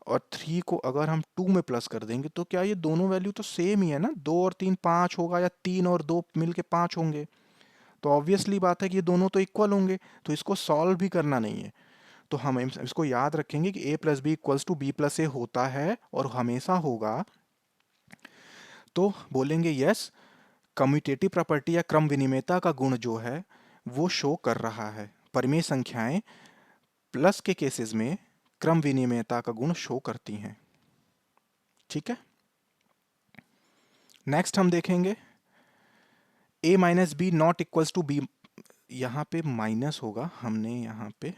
और 3 को अगर हम 2 में प्लस कर देंगे तो क्या ये दोनों वैल्यू तो सेम ही है ना? 2 और 3 5 होगा, या 3 और 2 मिलके 5 होंगे। तो ऑब्वियसली बात है कि ये दोनों तो इक्वल होंगे, तो इसको सॉल्व भी करना नहीं है। तो हम इसको याद रखेंगे कि a plus b equals to b plus a होता है और हमेशा होगा। तो बोलेंगे यस, कम्यूटेटिव प्रॉपर्टी या क्रम विनिमेयता का गुण जो है वो शो कर रहा है। परिमेय संख्याएं प्लस के केसेस में क्रम विनिमेयता का गुण शो करती हैं। ठीक है, नेक्स्ट हम देखेंगे a minus B not equals to B. यहां पे माइनस होगा, हमने यहां पे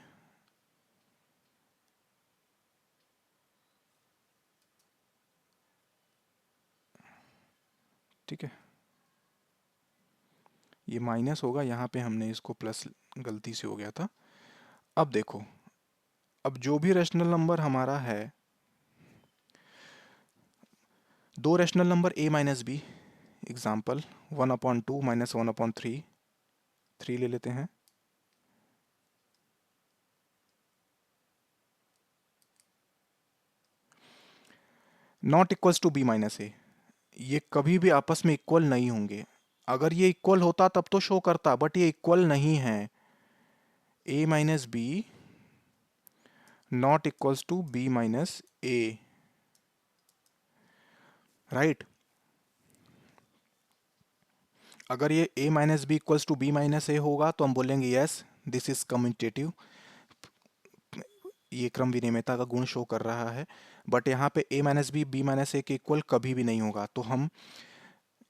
ठीक है, ये माइनस होगा, यहाँ पे हमने इसको प्लस गलती से हो गया था। अब देखो, अब जो भी रैशनल नंबर हमारा है, दो rational number a minus b, example 1/2 minus 1/3, 3 ले लेते हैं। Not equals to b minus a, ये कभी भी आपस में इक्वल नहीं होंगे। अगर ये इक्वल होता तब तो शो करता, बट ये इक्वल नहीं है। a minus B not equals to b minus a, right. अगर ये a minus B equals to b minus a होगा तो हम बोलेंगे यस, दिस इज कम्यूटेटिव, ये क्रम विनिमेयता का गुण शो कर रहा है। बट यहाँ पे a माइनस बी माइनस ए के इक्वल कभी भी नहीं होगा, तो हम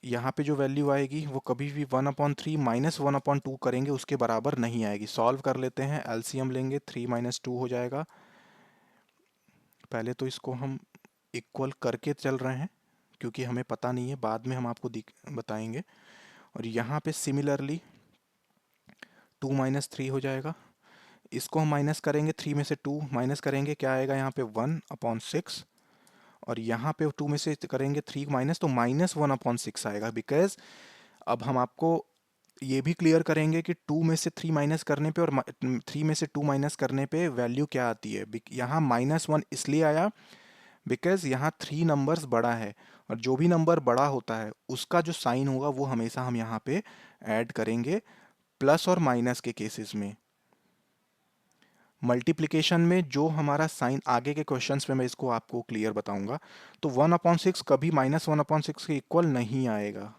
यहाँ पे जो वैल्यू आएगी वो कभी भी 1/3 माइनस 1/2 करेंगे उसके बराबर नहीं आएगी। सॉल्व कर लेते हैं, एलसीएम लेंगे, 3 माइनस 2 हो जाएगा। पहले तो इसको हम इक्वल करके चल रहे हैं क्योंकि हमें पता नहीं है, बाद में हम आपको बताएंगे। और यहाँ पे सिमिलरली 2 माइनस 3 हो जाएगा। इसको हम माइनस करेंगे, 3 में से 2 माइनस करेंगे, क्या आएगा यहाँ पे 1/6। और यहाँ पे 2 में से करेंगे 3 माइनस, तो माइनस 1/6 आएगा। बिकॉज अब हम आपको ये भी क्लियर करेंगे कि 2 में से 3 माइनस करने पे और 3 में से 2 माइनस करने पे वैल्यू क्या आती है। यहाँ -1 इसलिए आया बिकॉज यहाँ 3 नंबर्स बड़ा है, और जो भी नंबर बड़ा होता है उसका जो साइन होगा वो हमेशा हम यहाँ पे ऐड करेंगे, प्लस और माइनस के केसेस में। मल्टीप्लिकेशन में जो हमारा साइन, आगे के क्वेश्चंस में मैं इसको आपको क्लियर बताऊंगा, तो 1/6 कभी -1/6 के इक्वल नहीं आएगा,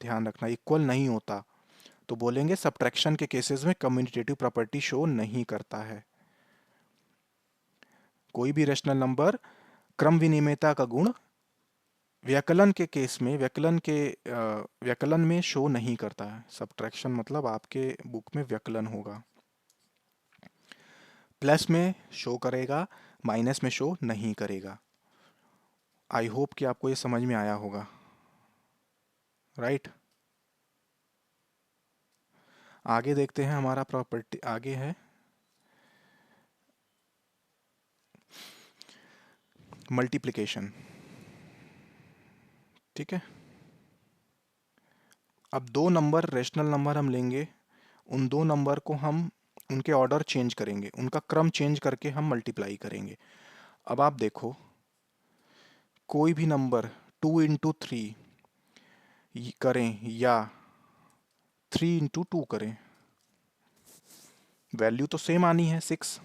ध्यान रखना, इक्वल नहीं होता। तो बोलेंगे सब्ट्रैक्शन के केसेस में कम्यूटेटिव प्रॉपर्टी शो नहीं करता है। कोई भी रैशनल नंबर क्रम विनिमेयता का गुण व्यकलन के केस में, व्यकलन में शो नहीं करता है। सब्ट्रैक्शन मतलब आपके बुक में व्यकलन होगा, प्लस में शो करेगा, माइनस में शो नहीं करेगा। आई होप कि आपको ये समझ में आया होगा, राइट। आगे देखते हैं, हमारा प्रॉपर्टी आगे है मल्टीप्लिकेशन। ठीक है, अब दो नंबर रेशनल नंबर हम लेंगे, उन दो नंबर को हम उनके ऑर्डर चेंज करेंगे, उनका क्रम चेंज करके हम मल्टीप्लाई करेंगे। अब आप देखो, कोई भी नंबर 2 × 3 करें या 3 × 2 करें, वैल्यू तो सेम आनी है 6।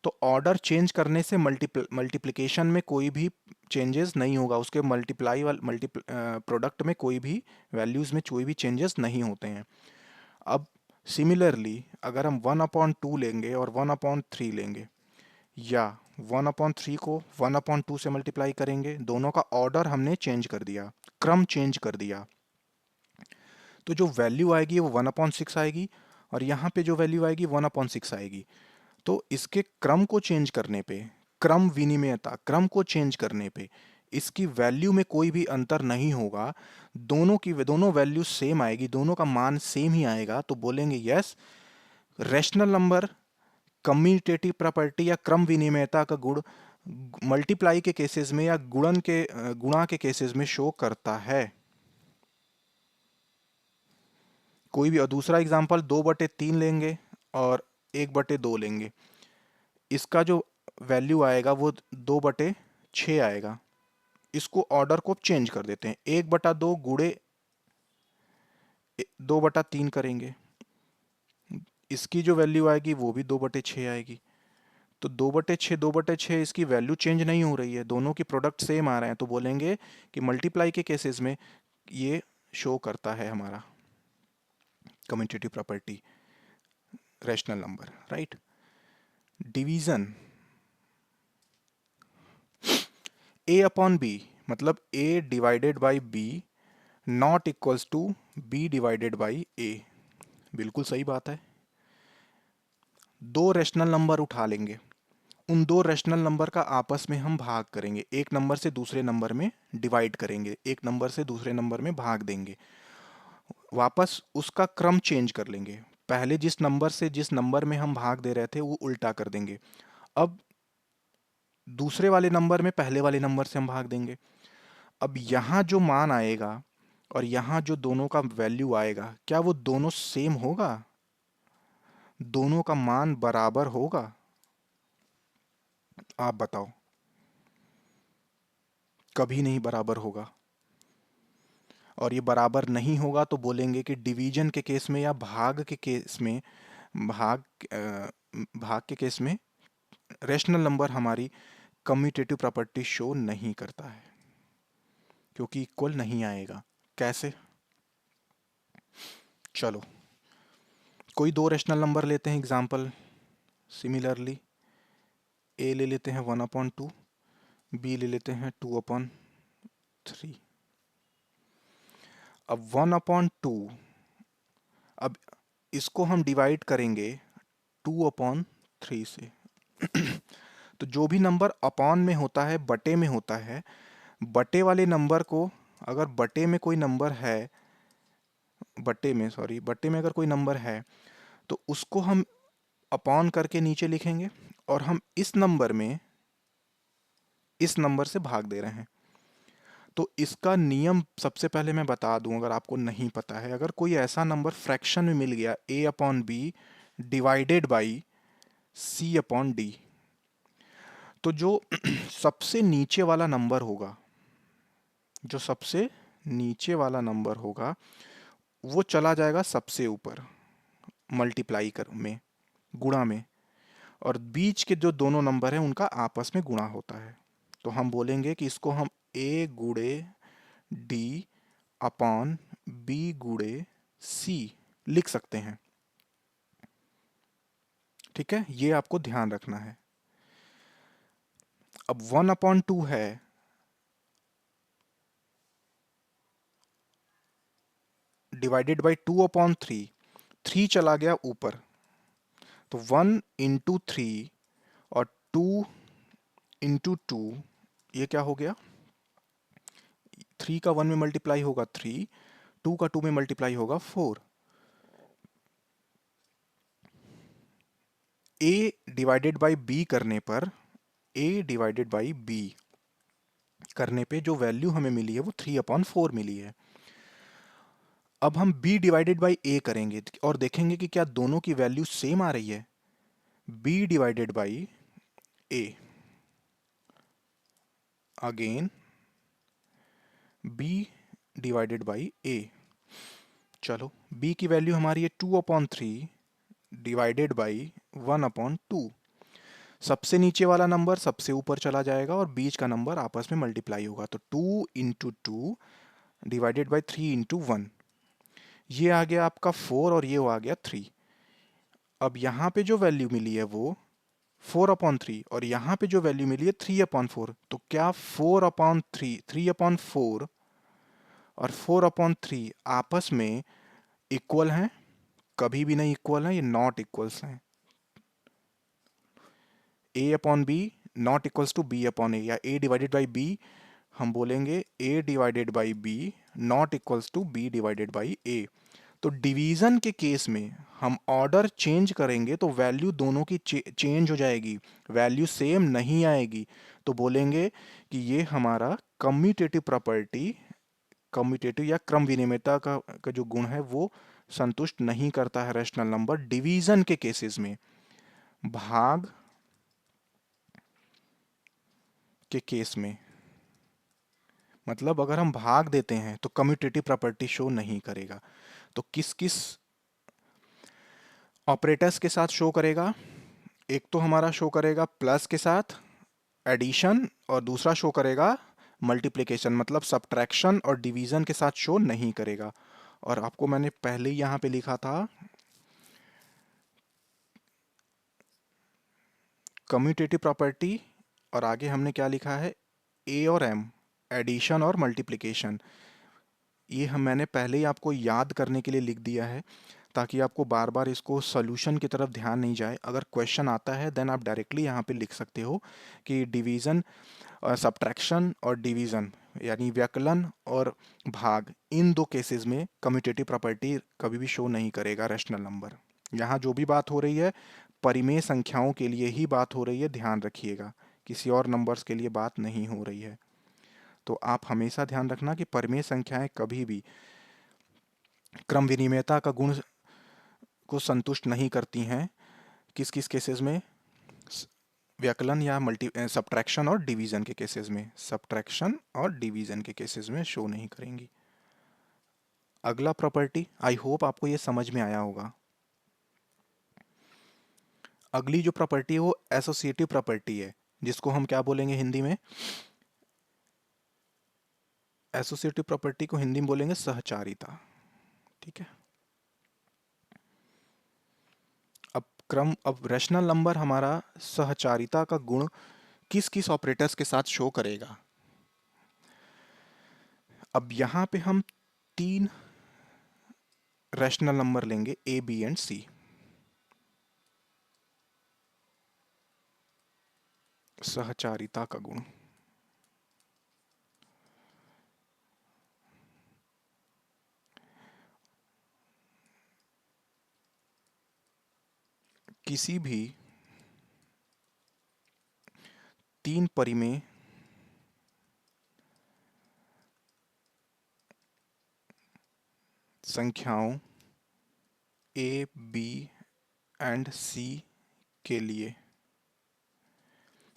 तो ऑर्डर चेंज करने से मल्टीप्लिकेशन में कोई भी चेंजेस नहीं होगा, उसके प्रोडक्ट में कोई भी वैल्यूज में कोई भी चेंजेस नहीं होते हैं। अब सिमिलरली अगर हम 1/2 लेंगे और 1/3 लेंगे, या 1/3 को 1/2 से मल्टीप्लाई करेंगे, दोनों का ऑर्डर हमने चेंज कर दिया, क्रम चेंज कर दिया, तो जो वैल्यू आएगी वो 1/6 आएगी, और यहाँ पे जो वैल्यू आएगी 1/6 आएगी। तो इसके क्रम को चेंज करने पे, क्रम विनिमेयता, क्रम को चेंज करने पे इसकी वैल्यू में कोई भी अंतर नहीं होगा, दोनों वैल्यू सेम आएगी, दोनों का मान सेम ही आएगा, तो बोलेंगे yes, rational number commutative property या क्रम विनिमेयता का गुण मल्टीप्लाई के केसेस में या गुणा के केसेस में शो करता है। कोई भी, और दूसरा एग्जांपल 2/3 लेंगे और 1/2 लेंगे, इसका जो वैल्यू आएगा वो 2/6 आएगा। इसको ऑर्डर को चेंज कर देते हैं, 1/2 गुणे 2/3 करेंगे, इसकी जो वैल्यू आएगी वो भी 2/6 आएगी। तो 2/6 इसकी वैल्यू चेंज नहीं हो रही है, दोनों की प्रोडक्ट सेम आ रहे हैं, तो बोलेंगे कि मल्टीप्लाई के केसेस में ये शो करता है हमारा commutative property, rational number, right. Division, A/B मतलब A divided by B not equals to B divided by A। बिल्कुल सही बात है। दो रैशनल नंबर उठा लेंगे, उन दो रैशनल नंबर का आपस में हम भाग करेंगे, एक नंबर से दूसरे नंबर में डिवाइड करेंगे, एक नंबर से दूसरे नंबर में भाग देंगे, वापस उसका क्रम चेंज कर लेंगे, पहले जिस नंबर से जिस नंबर में हम भाग दे रहे थे वो उल्टा कर देंगे, अब दूसरे वाले नंबर में पहले वाले नंबर से हम भाग देंगे। अब यहाँ जो मान आएगा और यहाँ जो दोनों का वैल्यू आएगा, क्या वो दोनों सेम होगा? दोनों का मान बराबर होगा? आप बताओ। कभी नहीं बराबर होगा। और ये बराबर नहीं होगा तो बोलेंगे कि डिवीजन के केस में या भाग के केस में, भाग भाग के केस में रैशनल नंबर हमारी कम्यूटेटिव प्रॉपर्टी शो नहीं करता है, क्योंकि इक्वल नहीं आएगा। कैसे? चलो कोई दो रैशनल नंबर लेते हैं एग्जांपल, सिमिलरली ए ले लेते हैं 1/2, बी ले लेते हैं 2/3। अब 1/2, अब इसको हम डिवाइड करेंगे 2/3 से। तो जो भी नंबर अपॉन में होता है, बटे में होता है, बटे वाले नंबर को, अगर बटे में कोई नंबर है, बटे में अगर कोई नंबर है तो उसको हम अपॉन करके नीचे लिखेंगे, और हम इस नंबर में इस नंबर से भाग दे रहे हैं। तो इसका नियम सबसे पहले मैं बता दूं, अगर आपको नहीं पता है, अगर कोई ऐसा नंबर फ्रैक्शन में मिल गया A/B डिवाइडेड बाई C/D, तो जो सबसे नीचे वाला नंबर होगा, जो सबसे नीचे वाला नंबर होगा वो चला जाएगा सबसे ऊपर मल्टीप्लाई कर में, गुणा में, और बीच के जो दोनों नंबर हैं उनका आपस में गुणा होता है। तो हम बोलेंगे कि इसको हम A गुणे D अपॉन B गुणे C लिख सकते हैं। ठीक है, ये आपको ध्यान रखना है। अब 1/2 है, डिवाइडेड बाई 2/3, 3 चला गया ऊपर, तो 1 इंटू 3 और 2 इंटू 2, ये क्या हो गया? 3 का 1 में मल्टीप्लाई होगा 3, 2 का 2 में मल्टीप्लाई होगा 4। A डिवाइडेड बाई B करने पर, A डिवाइडेड बाई B करने पे जो वैल्यू हमें मिली है वो 3/4 मिली है। अब हम B डिवाइडेड बाई A करेंगे और देखेंगे कि क्या दोनों की वैल्यू सेम आ रही है। B divided by A, again B divided by A। चलो B की वैल्यू हमारी है 2/3 डिवाइडेड बाई 1/2। सबसे नीचे वाला नंबर सबसे ऊपर चला जाएगा और बीच का नंबर आपस में मल्टीप्लाई होगा, तो 2 इंटू 2 डिवाइडेड बाई 3 इंटू 1, ये आ गया आपका 4 और ये आ गया 3। अब यहाँ पे जो वैल्यू मिली है वो 4/3 और यहाँ पे जो वैल्यू मिली है 3/4। तो क्या 4/3, 3/4 और 4/3 आपस में इक्वल हैं? कभी भी नहीं इक्वल हैं, ये नॉट इक्वल्स हैं। a/b not equals to b/a, या a डिवाइडेड बाई b हम बोलेंगे a divided by b not equals to b divided by a। तो डिवीजन के केस में हम ऑर्डर चेंज करेंगे तो वैल्यू दोनों की चेंज हो जाएगी, वैल्यू सेम नहीं आएगी। तो बोलेंगे कि ये हमारा कम्यूटेटिव प्रॉपर्टी, कम्यूटेटिव या क्रम विनिमेयता का जो गुण है वो संतुष्ट नहीं करता है रैशनल नंबर डिवीजन के केसेस में। भाग के केस में मतलब अगर हम भाग देते हैं तो कम्यूटेटिव प्रॉपर्टी शो नहीं करेगा। तो किस किस ऑपरेटर्स के साथ शो करेगा? एक तो हमारा शो करेगा प्लस के साथ एडिशन, और दूसरा शो करेगा मल्टीप्लिकेशन मतलब सब्ट्रैक्शन और डिवीजन के साथ शो नहीं करेगा। और आपको मैंने पहले ही यहाँ पे लिखा था कम्यूटेटिव प्रॉपर्टी, और आगे हमने क्या लिखा है, ए और एम, एडिशन और मल्टीप्लिकेशन। ये मैंने पहले ही आपको याद करने के लिए लिख दिया है ताकि आपको बार बार इसको सोल्यूशन की तरफ ध्यान नहीं जाए। अगर क्वेश्चन आता है देन आप डायरेक्टली यहाँ पे लिख सकते हो कि डिवीज़न, सब्ट्रैक्शन और डिवीज़न यानी व्यकलन और भाग, इन दो केसेस में कम्यूटेटिव प्रॉपर्टी कभी भी शो नहीं करेगा रैशनल नंबर। यहाँ जो भी बात हो रही है परिमेय संख्याओं के लिए ही बात हो रही है, ध्यान रखिएगा, किसी और नंबर्स के लिए बात नहीं हो रही है। तो आप हमेशा ध्यान रखना कि परिमेय संख्याएं कभी भी क्रम विनिमेयता का गुण को संतुष्ट नहीं करती हैं। किस किस केसेस में? व्यकलन या सब्ट्रैक्शन और डिवीजन के केसेस में, सब्ट्रैक्शन और डिवीजन के केसेस में शो नहीं करेंगी। अगला प्रॉपर्टी, आई होप आपको ये समझ में आया होगा। अगली जो प्रॉपर्टी है वो एसोसिएटिव प्रॉपर्टी है, जिसको हम क्या बोलेंगे हिंदी में? एसोसिएटिव प्रॉपर्टी को हिंदी में बोलेंगे सहचारिता। ठीक है। अब रैशनल नंबर हमारा सहचारिता का गुण किस किस ऑपरेटर्स के साथ शो करेगा? अब यहां पे हम 3 रैशनल नंबर लेंगे ए, बी एंड सी। सहचारिता का गुण किसी भी 3 परिमेय संख्याओं ए, बी एंड सी के लिए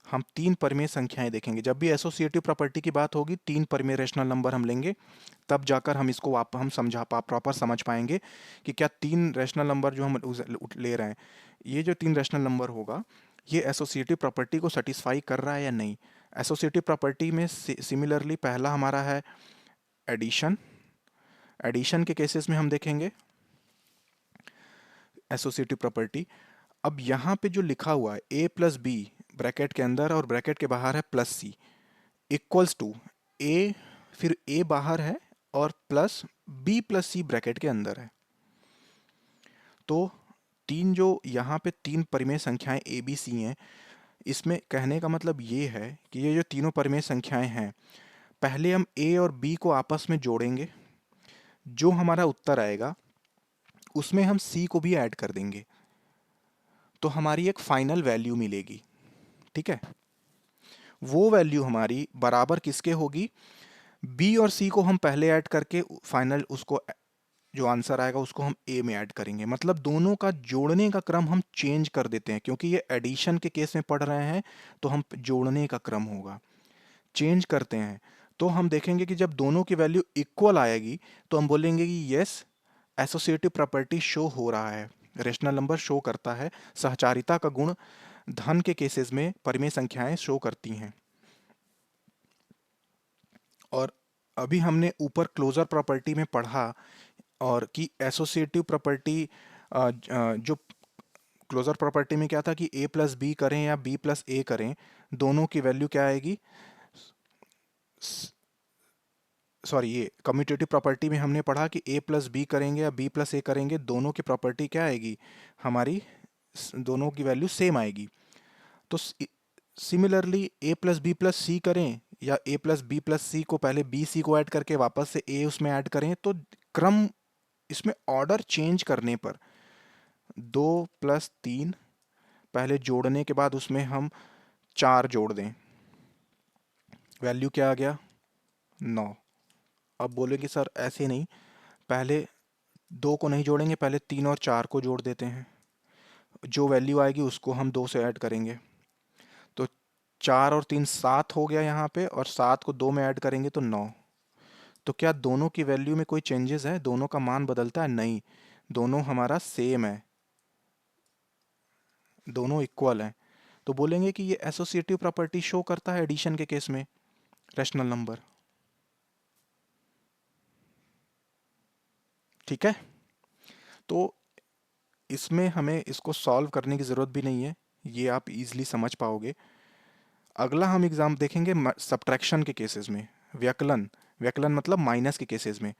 हम 3 परिमेय संख्याएं देखेंगे। जब भी एसोसिएटिव प्रॉपर्टी की बात होगी 3 परिमेय रैशनल नंबर हम लेंगे, तब जाकर हम इसको हम प्रॉपर समझ पाएंगे कि क्या 3 रैशनल नंबर जो हम ले रहे हैं, ये जो 3 रैशनल नंबर होगा ये एसोसिएटिव प्रॉपर्टी को सेटिस्फाई कर रहा है या नहीं। एसोसिएटिव प्रॉपर्टी में सिमिलरली पहला हमारा है एडिशन। एडिशन के केसेस में हम देखेंगे एसोसिएटिव प्रॉपर्टी। अब यहाँ पे जो लिखा हुआ है ए प्लस बी ब्रैकेट के अंदर और ब्रैकेट के बाहर है प्लस सी इक्वल्स टू ए, फिर ए बाहर है और प्लस बी प्लस सी ब्रैकेट के अंदर है। तो जो यहाँ पे 3 परिमेय संख्याएं ए बी सी हैं, इसमें कहने का मतलब ये है कि ये जो तीनों परिमेय संख्याएं हैं, पहले हम ए और बी को आपस में जोड़ेंगे, जो हमारा उत्तर आएगा उसमें हम सी को भी ऐड कर देंगे, तो हमारी एक फाइनल वैल्यू मिलेगी। ठीक है। वो वैल्यू हमारी बराबर किसके होगी? बी और सी को हम पहले ऐड करके फाइनल उसको जो आंसर आएगा उसको हम ए में ऐड करेंगे। मतलब दोनों का जोड़ने का क्रम हम चेंज कर देते हैं, क्योंकि ये एडिशन के केस में पढ़ रहे हैं तो हम जोड़ने का क्रम होगा, चेंज करते हैं। तो हम देखेंगे कि जब दोनों की वैल्यू इक्वल आएगी तो हम बोलेंगे कि यस एसोसिएटिव प्रॉपर्टी शो हो रहा है, रेशनल नंबर शो करता है। सहचारिता का गुण धन के केसेस में परिमेय संख्याएं शो करती हैं। और अभी हमने ऊपर क्लोजर प्रॉपर्टी में पढ़ा, और कि एसोसिएटिव प्रॉपर्टी जो क्लोजर प्रॉपर्टी में क्या था कि ए प्लस बी करें या बी प्लस ए करें, दोनों की वैल्यू क्या आएगी, सॉरी ये कम्यूटेटिव प्रॉपर्टी में हमने पढ़ा कि ए प्लस बी करेंगे या बी प्लस ए करेंगे, दोनों की प्रॉपर्टी क्या आएगी हमारी, दोनों की वैल्यू सेम आएगी। तो सिमिलरली ए प्लस बी प्लस सी करें या ए प्लस बी प्लस सी को पहले बी सी को ऐड करके वापस से ए उसमें ऐड करें, तो क्रम इसमें ऑर्डर चेंज करने पर 2 + 3 पहले जोड़ने के बाद उसमें हम 4 जोड़ दें, वैल्यू क्या आ गया 9। अब बोलेंगे सर ऐसे नहीं, पहले 2 को नहीं जोड़ेंगे, पहले 3 और 4 को जोड़ देते हैं, जो वैल्यू आएगी उसको हम 2 से ऐड करेंगे, तो 4 और 3 7 हो गया यहाँ पे, और 7 को 2 में ऐड करेंगे तो 9। तो क्या दोनों की वैल्यू में कोई चेंजेस है, दोनों का मान बदलता है? नहीं, दोनों हमारा सेम है, दोनों इक्वल हैं। तो बोलेंगे कि ये एसोसिएटिव प्रॉपर्टी शो करता है एडिशन के केस में रैशनल नंबर। ठीक है, तो इसमें हमें इसको सॉल्व करने की ज़रूरत भी नहीं है, ये आप इजीली समझ पाओगे। अगला हम एग्जाम देखेंगे सब्ट्रैक्शन के केसेस में, व्यकलन, व्यकलन मतलब माइनस के केसेस में,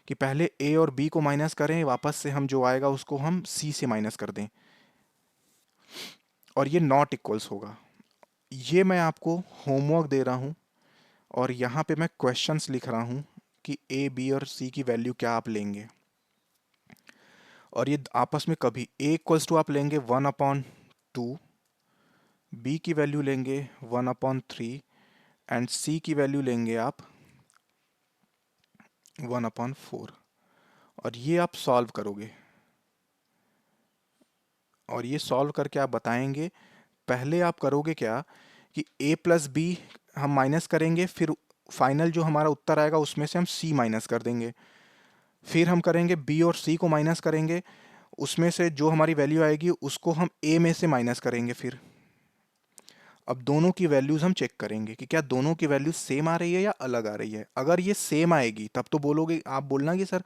कि पहले ए और बी को माइनस करें, वापस से हम जो आएगा उसको हम सी से माइनस कर दें, और ये नॉट इक्वल्स होगा। ये मैं आपको होमवर्क दे रहा हूँ, और यहाँ पे मैं क्वेश्चंस लिख रहा हूँ कि ए बी और सी की वैल्यू क्या आप लेंगे, और ये आपस में कभी ए इक्वल्स टू आप लेंगे 1/2, बी की वैल्यू लेंगे 1/3 एंड सी की वैल्यू लेंगे आप 1/4, और ये आप सॉल्व करोगे, और ये सॉल्व करके आप बताएंगे। पहले आप करोगे क्या कि a प्लस बी हम माइनस करेंगे, फिर फाइनल जो हमारा उत्तर आएगा उसमें से हम c माइनस कर देंगे, फिर हम करेंगे b और c को माइनस करेंगे, उसमें से जो हमारी वैल्यू आएगी उसको हम a में से माइनस करेंगे। फिर अब दोनों की वैल्यूज हम चेक करेंगे कि क्या दोनों की वैल्यू सेम आ रही है या अलग आ रही है। अगर ये सेम आएगी तब तो बोलोगे, आप बोलना कि सर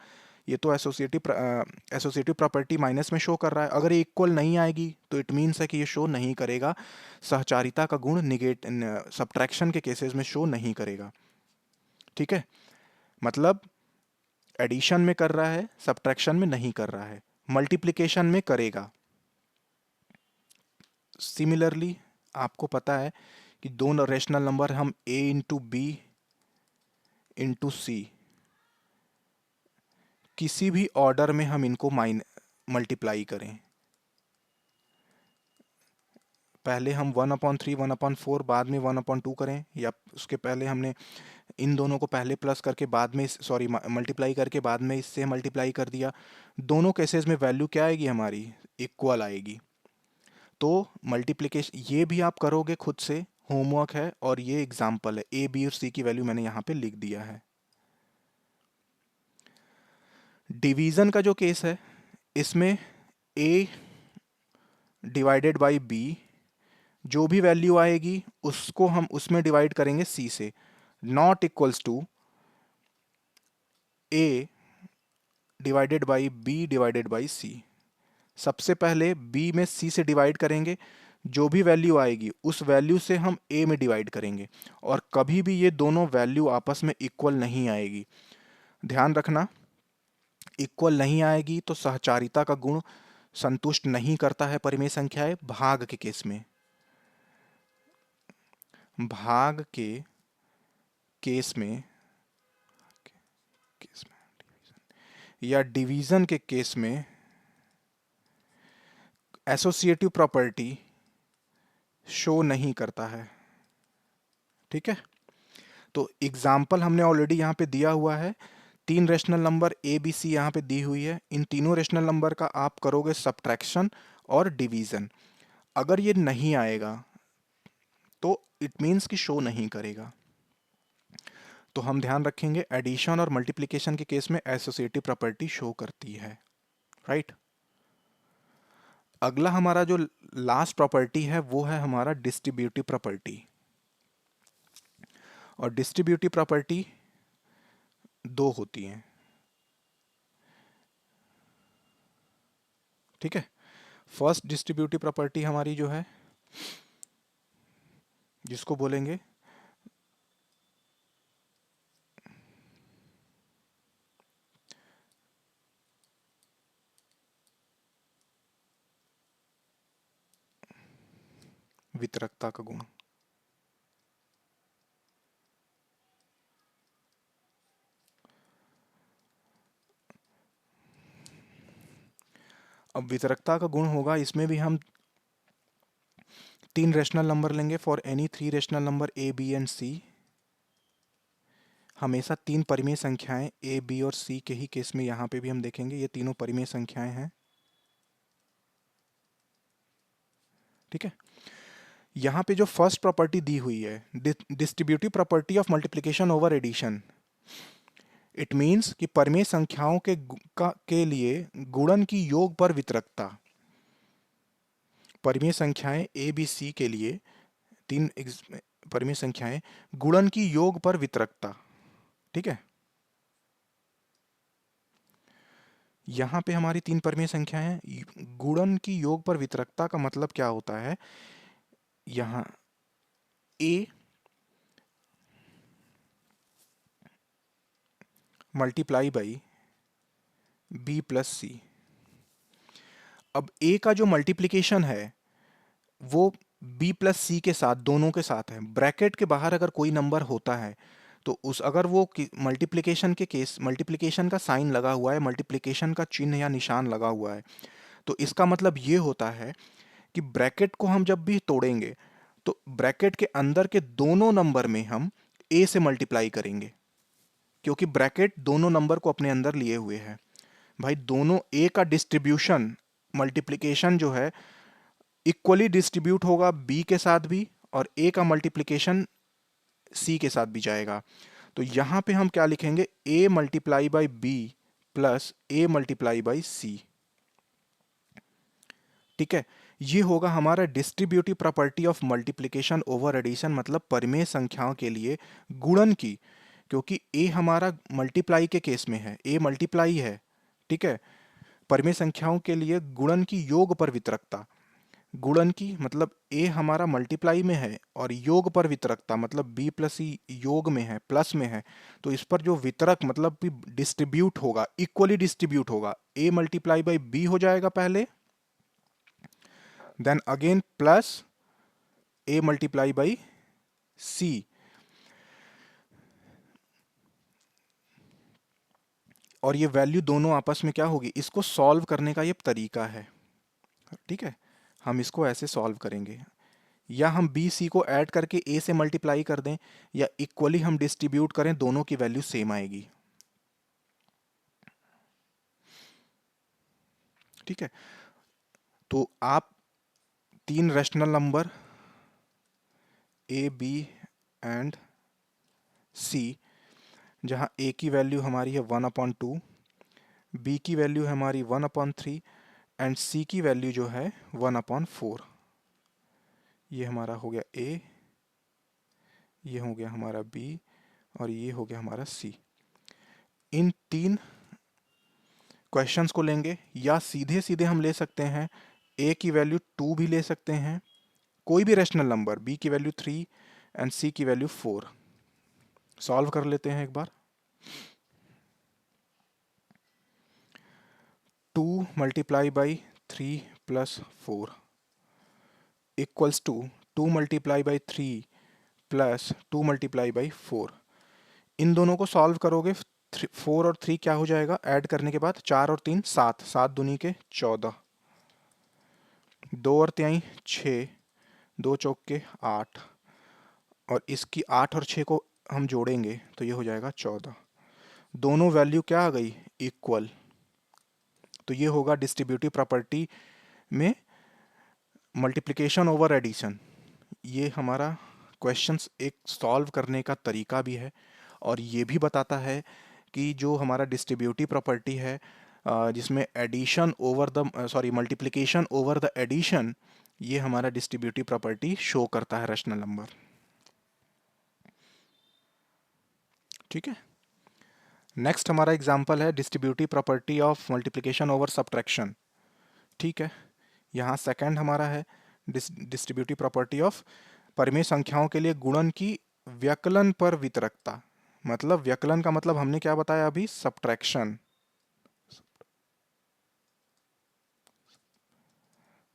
ये तो एसोसिएटिव प्रॉपर्टी माइनस में शो कर रहा है। अगर ये इक्वल नहीं आएगी तो इट मीन्स है कि ये शो नहीं करेगा, सहचारिता का गुण सब्ट्रैक्शन के केसेस में शो नहीं करेगा। ठीक है, मतलब एडिशन में कर रहा है, सब्ट्रैक्शन में नहीं कर रहा है, मल्टीप्लिकेशन में करेगा। सिमिलरली आपको पता है कि दोनों रेशनल नंबर हम a इंटू बी इंटू सी, किसी भी ऑर्डर में हम इनको मल्टीप्लाई करें, पहले हम 1/3 1/4 बाद में 1/2 करें, या उसके पहले हमने इन दोनों को पहले प्लस करके बाद में, सॉरी मल्टीप्लाई करके बाद में इससे मल्टीप्लाई कर दिया, दोनों केसेस में वैल्यू क्या आएगी हमारी, इक्वल आएगी। तो मल्टीप्लिकेशन ये भी आप करोगे खुद से, होमवर्क है, और ये एग्जाम्पल है, ए बी और सी की वैल्यू मैंने यहाँ पे लिख दिया है। डिवीजन का जो केस है, इसमें a डिवाइडेड बाई बी, जो भी वैल्यू आएगी उसको हम उसमें डिवाइड करेंगे c से, not equals to a divided by b divided by c. सबसे पहले b में c से डिवाइड करेंगे, जो भी वैल्यू आएगी उस वैल्यू से हम a में डिवाइड करेंगे, और कभी भी ये दोनों वैल्यू आपस में इक्वल नहीं आएगी। ध्यान रखना, इक्वल नहीं आएगी तो सहचारिता का गुण संतुष्ट नहीं करता है परिमेय संख्याएं। भाग के केस में, भाग के केस में या डिवीजन के केस में एसोसिएटिव प्रॉपर्टी शो नहीं करता है। ठीक है, तो एग्जाम्पल हमने ऑलरेडी यहाँ पे दिया हुआ है, 3 रेशनल नंबर ए बी सी यहाँ पे दी हुई है, इन तीनों रेशनल नंबर का आप करोगे सब्ट्रैक्शन और डिवीजन। अगर ये नहीं आएगा तो इट मीन्स कि शो नहीं करेगा। तो हम ध्यान रखेंगे एडिशन और मल्टीप्लिकेशन के केस में एसोसिएटिव प्रॉपर्टी शो करती है, राइट। अगला हमारा जो लास्ट प्रॉपर्टी है वो है हमारा डिस्ट्रीब्यूटिव प्रॉपर्टी, और डिस्ट्रीब्यूटिव प्रॉपर्टी दो होती हैं। ठीक है। फर्स्ट डिस्ट्रीब्यूटिव प्रॉपर्टी हमारी जो है, जिसको बोलेंगे वितरकता का गुण। अब वितरकता का गुण होगा, इसमें भी हम 3 रेशनल नंबर लेंगे for any 3 rational number A b and c. हमेशा 3 परिमेय संख्याएं ए बी और सी के ही केस में यहाँ पे भी हम देखेंगे, ये तीनों परिमेय संख्याएं हैं। ठीक है। यहाँ पे जो फर्स्ट प्रॉपर्टी दी हुई है, distributive property of multiplication over addition, it means कि परिमेय संख्याओं के लिए गुणन की योग पर वितरकता। परिमेय संख्याएं ए बी सी के लिए 3 परिमेय संख्याएं, गुणन की योग पर वितरकता। ठीक है। यहां पे हमारी 3 परिमेय संख्याएं हैं, गुणन की योग पर वितरकता का मतलब क्या होता है, यहां ए मल्टीप्लाई बाई बी प्लस सी। अब ए का जो मल्टीप्लिकेशन है वो बी प्लस सी के साथ, दोनों के साथ है। ब्रैकेट के बाहर अगर कोई नंबर होता है तो उस अगर वो मल्टीप्लिकेशन के केस, मल्टीप्लिकेशन का साइन लगा हुआ है, मल्टीप्लिकेशन का चिन्ह या निशान लगा हुआ है, तो इसका मतलब ये होता है कि ब्रैकेट को हम जब भी तोड़ेंगे तो ब्रैकेट के अंदर के दोनों नंबर में हम ए से मल्टीप्लाई करेंगे, क्योंकि ब्रैकेट दोनों नंबर को अपने अंदर लिए हुए है। भाई दोनों ए का डिस्ट्रीब्यूशन, मल्टीप्लिकेशन जो है इक्वली डिस्ट्रीब्यूट होगा बी के साथ भी, और ए का मल्टीप्लिकेशन सी के साथ भी जाएगा। तो यहां पे हम क्या लिखेंगे, a multiply by b plus a multiply by c. ठीक है। ये होगा हमारा distributive property of multiplication over addition, मतलब परिमेय संख्याओं के लिए गुणन की, क्योंकि ए हमारा मल्टीप्लाई के केस में है, ए मल्टीप्लाई है। ठीक है। परिमेय संख्याओं के लिए गुणन की योग पर वितरकता, गुणन की मतलब ए हमारा मल्टीप्लाई में है और योग पर वितरकता मतलब बी प्लस सी योग में है, प्लस में है, तो इस पर जो वितरक मतलब भी डिस्ट्रीब्यूट होगा, इक्वली डिस्ट्रीब्यूट होगा, ए मल्टीप्लाई बाई बी हो जाएगा पहले, then again plus a multiply by c. और ये वैल्यू दोनों आपस में क्या होगी, इसको सॉल्व करने का ये तरीका है। ठीक है। हम इसको ऐसे सॉल्व करेंगे, या हम बी सी को ऐड करके ए से मल्टीप्लाई कर दें, या इक्वली हम डिस्ट्रीब्यूट करें, दोनों की वैल्यू सेम आएगी। ठीक है। तो आप 3 rational number A b and c, जहां ए की वैल्यू हमारी है 1/2, बी की वैल्यू है हमारी 1/3 एंड सी की वैल्यू जो है 1/4। ये हमारा हो गया ए, ये हो गया हमारा बी, और ये हो गया हमारा सी। इन 3 क्वेश्चंस को लेंगे, या सीधे सीधे हम ले सकते हैं ए की वैल्यू 2 भी ले सकते हैं, कोई भी रैशनल नंबर, बी की वैल्यू 3 एंड सी की वैल्यू 4। सॉल्व कर लेते हैं एक बार। 2 multiply by 3 plus 4 equals to 2 multiply by 3 plus 2 multiply by 4। इन दोनों को सॉल्व करोगे, 4 और 3 क्या हो जाएगा, ऐड करने के बाद 4 और 3 7, 7 दूनी के 14, 2 और 3 6, 2 चौक के 8, और इसकी 8 और 6 को हम जोड़ेंगे तो ये हो जाएगा 14। दोनों वैल्यू क्या आ गई, इक्वल। तो ये होगा डिस्ट्रीब्यूटिव प्रॉपर्टी में मल्टीप्लिकेशन ओवर एडिशन। ये हमारा क्वेश्चंस एक सॉल्व करने का तरीका भी है, और ये भी बताता है कि जो हमारा डिस्ट्रीब्यूटिव प्रॉपर्टी है, जिसमें addition over the sorry multiplication over the addition, ये हमारा डिस्ट्रीब्यूटिव प्रॉपर्टी शो करता है रैशनल नंबर। ठीक है। नेक्स्ट हमारा एग्जांपल है distributive property of multiplication over subtraction. ठीक है, यहाँ सेकंड हमारा है डिस्ट्रीब्यूटिव प्रॉपर्टी ऑफ परिमेय संख्याओं के लिए गुणन की व्यकलन पर वितरकता। मतलब व्यकलन का मतलब हमने क्या बताया अभी, सब्ट्रैक्शन।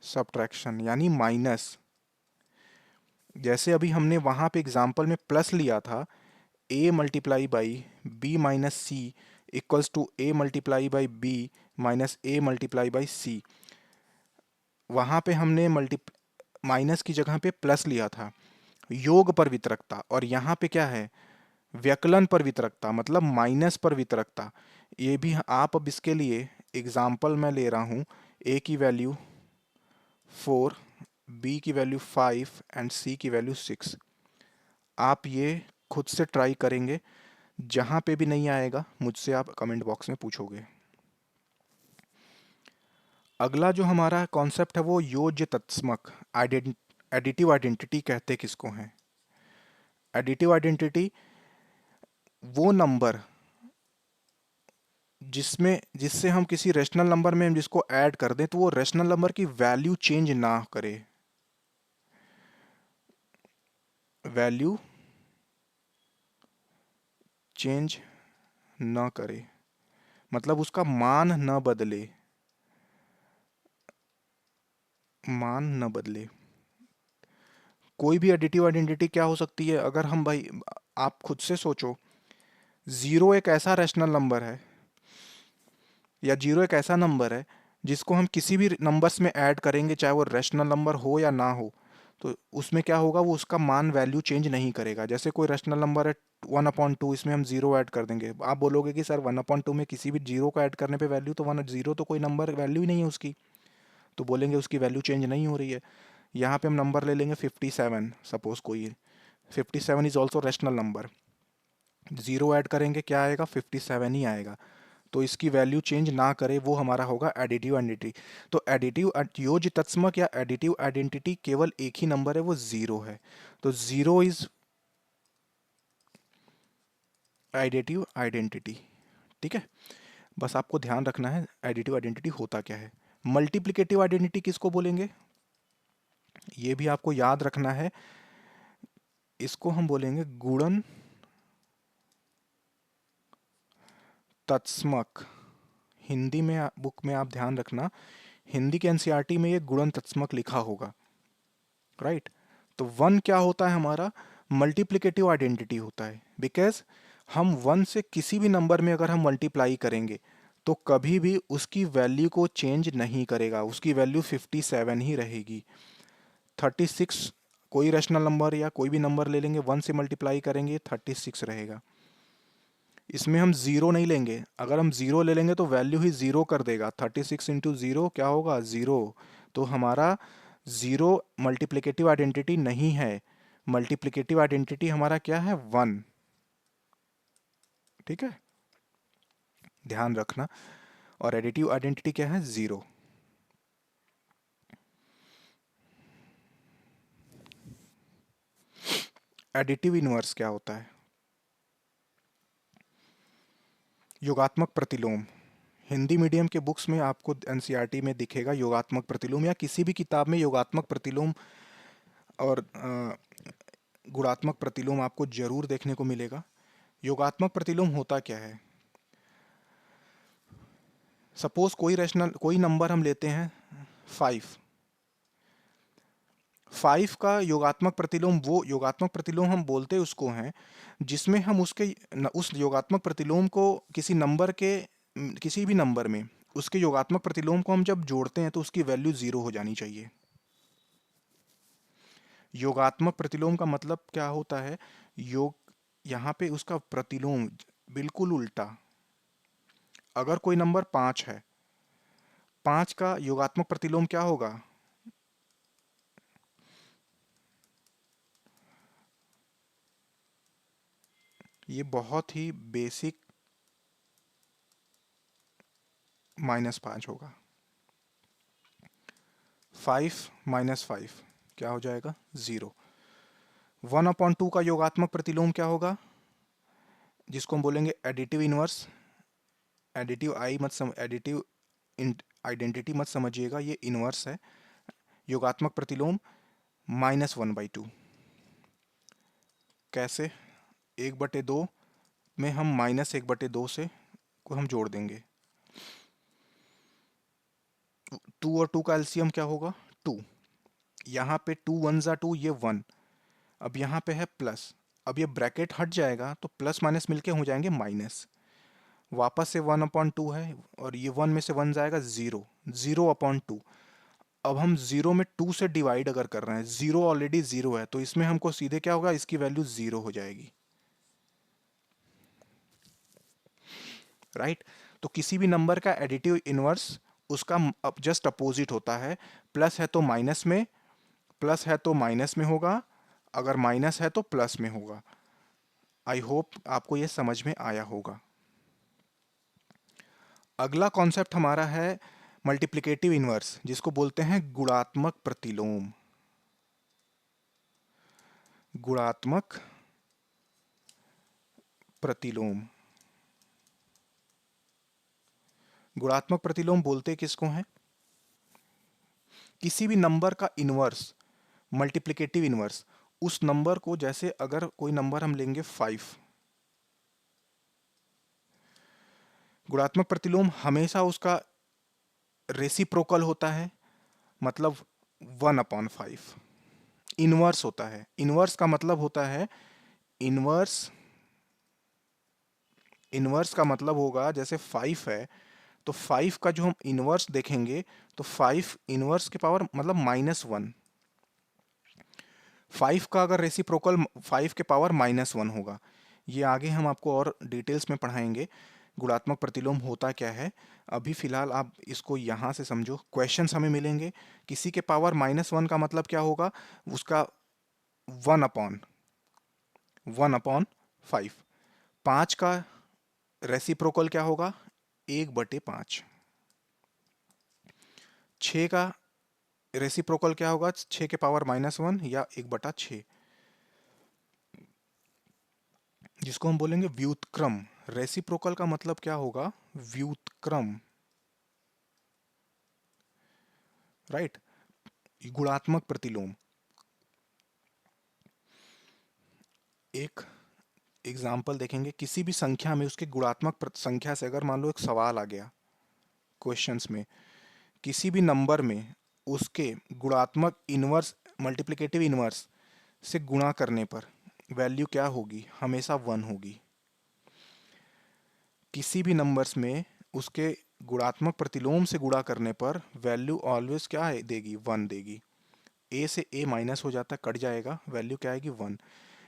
सब्ट्रैक्शन यानी माइनस। जैसे अभी हमने वहां पे एग्जाम्पल में प्लस लिया था, a multiply by b minus c equals to a multiply by b minus a multiply by c. वहां पे हमने माइनस की जगह पे प्लस लिया था, योग पर वितरकता। और यहाँ पे क्या है, व्यकलन पर वितरकता, मतलब माइनस पर वितरकता। ये भी आप अब इसके लिए एग्जाम्पल मैं ले रहा हूँ, a की वैल्यू 4, b की वैल्यू 5 एंड c की वैल्यू 6। आप ये खुद से ट्राई करेंगे, जहाँ पे भी नहीं आएगा मुझसे आप कमेंट बॉक्स में पूछोगे। अगला जो हमारा कॉन्सेप्ट है वो योज्य तत्समक एडिटिव आइडेंटिटी कहते किसको हैं। एडिटिव आइडेंटिटी वो नंबर जिससे हम किसी रेशनल नंबर में हम जिसको ऐड कर दें तो वो रेशनल नंबर की वैल्यू चेंज ना करे। वैल्यू चेंज ना करे मतलब उसका मान न बदले, मान न बदले। कोई भी एडिटिव आइडेंटिटी क्या हो सकती है, अगर हम भाई आप खुद से सोचो, जीरो एक ऐसा रैशनल नंबर है या जीरो एक ऐसा नंबर है जिसको हम किसी भी नंबर्स में ऐड करेंगे, चाहे वो रैशनल नंबर हो या ना हो, तो उसमें क्या होगा, वो उसका मान वैल्यू चेंज नहीं करेगा। जैसे कोई रैशनल नंबर है 1/2, इसमें हम जीरो ऐड कर देंगे, आप बोलोगे कि सर 1/2 में किसी भी जीरो को ऐड करने पे वैल्यू तो 1/0 तो कोई नंबर वैल्यू ही नहीं है उसकी, तो बोलेंगे उसकी वैल्यू चेंज नहीं हो रही है। यहाँ पे हम नंबर ले लेंगे 57, सपोज कोई 57 is also rational number, zero add करेंगे क्या आएगा, 57 ही आएगा। तो इसकी वैल्यू चेंज ना करे वो हमारा होगा एडिटिव आइडेंटिटी। तो एडिटिव योज्य तत्समक या एडिटिव आइडेंटिटी केवल एक ही नंबर है, वो जीरो है। तो जीरो इज एडिटिव आइडेंटिटी। ठीक है, बस आपको ध्यान रखना है एडिटिव आइडेंटिटी होता क्या है। मल्टीप्लिकेटिव आइडेंटिटी किसको बोलेंगे, ये भी आपको याद रखना है। इसको हम बोलेंगे गुणन तत्समक। हिंदी में बुक में आप ध्यान रखना, हिंदी के एनसीईआरटी में ये गुणन तत्समक लिखा होगा, राइट। तो वन क्या होता है हमारा, मल्टीप्लिकेटिव आइडेंटिटी होता है। बिकॉज हम वन से किसी भी नंबर में अगर हम मल्टीप्लाई करेंगे तो कभी भी उसकी वैल्यू को चेंज नहीं करेगा, उसकी वैल्यू 57 ही रहेगी। 36 कोई रैशनल नंबर या कोई भी नंबर ले लेंगे, वन से मल्टीप्लाई करेंगे 36 रहेगा। इसमें हम जीरो नहीं लेंगे, अगर हम जीरो ले लेंगे तो वैल्यू ही जीरो कर देगा, 36 इंटू जीरो क्या होगा, जीरो। तो हमारा जीरो मल्टीप्लिकेटिव आइडेंटिटी नहीं है, मल्टीप्लिकेटिव आइडेंटिटी हमारा क्या है, वन। ठीक है, ध्यान रखना। और एडिटिव आइडेंटिटी क्या है, जीरो। एडिटिव इनवर्स क्या होता है, योगात्मक प्रतिलोम। हिंदी मीडियम के बुक्स में आपको एनसीईआरटी में दिखेगा योगात्मक प्रतिलोम, या किसी भी किताब में योगात्मक प्रतिलोम और गुणात्मक प्रतिलोम आपको जरूर देखने को मिलेगा। योगात्मक प्रतिलोम होता क्या है, सपोज कोई नंबर हम लेते हैं 5, 5 का योगात्मक प्रतिलोम, वो योगात्मक प्रतिलोम हम बोलते उसको हैं जिसमें हम उस योगात्मक प्रतिलोम को किसी नंबर के किसी भी नंबर में उसके योगात्मक प्रतिलोम को हम जब जोड़ते हैं तो उसकी वैल्यू जीरो हो जानी चाहिए। योगात्मक प्रतिलोम का मतलब क्या होता है, योग यहाँ पे उसका प्रतिलोम बिल्कुल उल्टा। अगर कोई नंबर 5 है, 5 का योगात्मक प्रतिलोम क्या होगा, ये बहुत ही बेसिक, -5 होगा। 5 -5 क्या हो जाएगा, जीरो। 1/2 का योगात्मक प्रतिलोम क्या होगा, जिसको हम बोलेंगे एडिटिव इनवर्स। एडिटिव आई मत सम एडिटिव आइडेंटिटी मत समझिएगा, ये इनवर्स है। योगात्मक प्रतिलोम -1/2। कैसे? 1/2 में हम -1/2 से को हम जोड़ देंगे। 2 और 2 का एलसीएम क्या होगा? 2। यहाँ पे 2 1 जा 2, ये 1। अब यहाँ पे है प्लस, अब ये ब्रैकेट हट जाएगा तो प्लस माइनस मिलके हो जाएंगे माइनस। वापस से 1/2 है और ये 1 में से 1 जाएगा 0, 0/2। अब हम 0 में 2 से डिवाइड अगर कर रहे हैं, 0 ऑलरेडी 0 है, तो इसमें हमको सीधे क्या होगा, इसकी वैल्यू 0 हो जाएगी। राइट? तो किसी भी नंबर का एडिटिव इनवर्स उसका जस्ट अपोजिट होता है। प्लस है तो माइनस में, प्लस है तो माइनस में होगा, अगर माइनस है तो प्लस में होगा। आई होप आपको ये समझ में आया होगा। अगला कॉन्सेप्ट हमारा है मल्टीप्लिकेटिव इनवर्स, जिसको बोलते हैं गुणात्मक प्रतिलोम। गुणात्मक प्रतिलोम। गुणात्मक प्रतिलोम बोलते किसको हैं? किसी भी नंबर का इनवर्स, मल्टीप्लिकेटिव इनवर्स, उस नंबर को, जैसे अगर कोई नंबर हम लेंगे 5, गुणात्मक प्रतिलोम हमेशा उसका रेसिप्रोकल होता है, मतलब 1/5 इनवर्स होता है। इनवर्स का मतलब होता है, इनवर्स इनवर्स का मतलब होगा, जैसे 5 है तो 5 का जो हम इनवर्स देखेंगे तो 5 इनवर्स के पावर मतलब -1। 5 का अगर रेसिप्रोकल 5 के पावर -1 होगा। ये आगे हम आपको और डिटेल्स में पढ़ाएंगे गुणात्मक प्रतिलोम होता क्या है। अभी फिलहाल आप इसको यहाँ से समझो। क्वेश्चंस हमें मिलेंगे, किसी के पावर -1 का मतलब क्या होगा, उसका 1/5। 5 का रेसिप्रोकल क्या होगा, 1/5। 6 का रेसिप्रोकल क्या होगा, 6 के पावर -1 या 1/6, जिसको हम बोलेंगे व्युत्क्रम। रेसिप्रोकल का मतलब क्या होगा, व्युत्क्रम। राइट? गुणात्मक प्रतिलोम। एक एग्जाम्पल देखेंगे, किसी भी संख्या में उसके गुणात्मक संख्या से अगर मान लो एक सवाल आ गया क्वेश्चंस में, किसी भी नंबर में उसके गुणात्मक इनवर्स, मल्टीप्लिकेटिव इनवर्स से गुणा करने पर वैल्यू क्या होगी, हमेशा 1 होगी। किसी भी नंबर्स में उसके गुणात्मक प्रतिलोम से गुणा करने पर वैल्यू ऑलवेज क्या है देगी, 1 देगी। ए से ए माइनस हो जाता है, कट जाएगा, वैल्यू क्या आएगी, 1।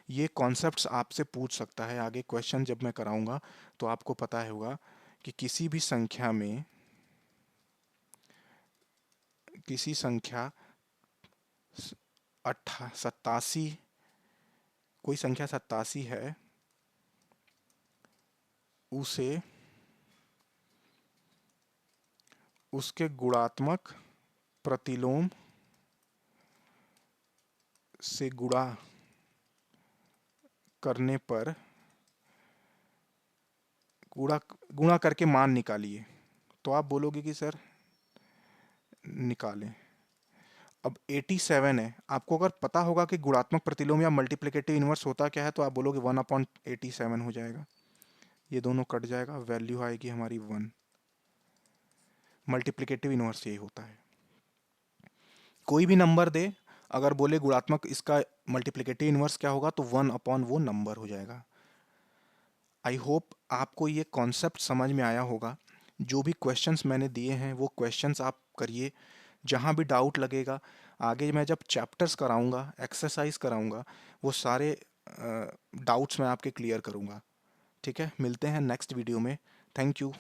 ये कॉन्सेप्ट्स आपसे पूछ सकता है आगे क्वेश्चन जब मैं कराऊंगा, तो आपको पता होगा कि किसी भी संख्या में, किसी संख्या 87, कोई संख्या 87 है, उसे उसके गुणात्मक प्रतिलोम से गुणा करने पर, गुणा गुणा करके मान निकालिए, तो आप बोलोगे कि सर निकालें। अब 87 है, आपको अगर पता होगा कि गुणात्मक प्रतिलोम या मल्टीप्लिकेटिव इनवर्स होता क्या है, तो आप बोलोगे 1/87 हो जाएगा, ये दोनों कट जाएगा, वैल्यू आएगी हमारी 1। मल्टीप्लिकेटिव इनवर्स यही होता है। कोई भी नंबर दे, अगर बोले गुणात्मक इसका मल्टीप्लिकेटिव इनवर्स क्या होगा, तो 1/ वो नंबर हो जाएगा। आई होप आपको ये कॉन्सेप्ट समझ में आया होगा। जो भी क्वेश्चंस मैंने दिए हैं वो क्वेश्चंस आप करिए, जहाँ भी डाउट लगेगा आगे मैं जब चैप्टर्स कराऊंगा, एक्सरसाइज कराऊंगा, वो सारे डाउट्स मैं आपके क्लियर करूंगा। ठीक है, मिलते हैं नेक्स्ट वीडियो में। Thank you.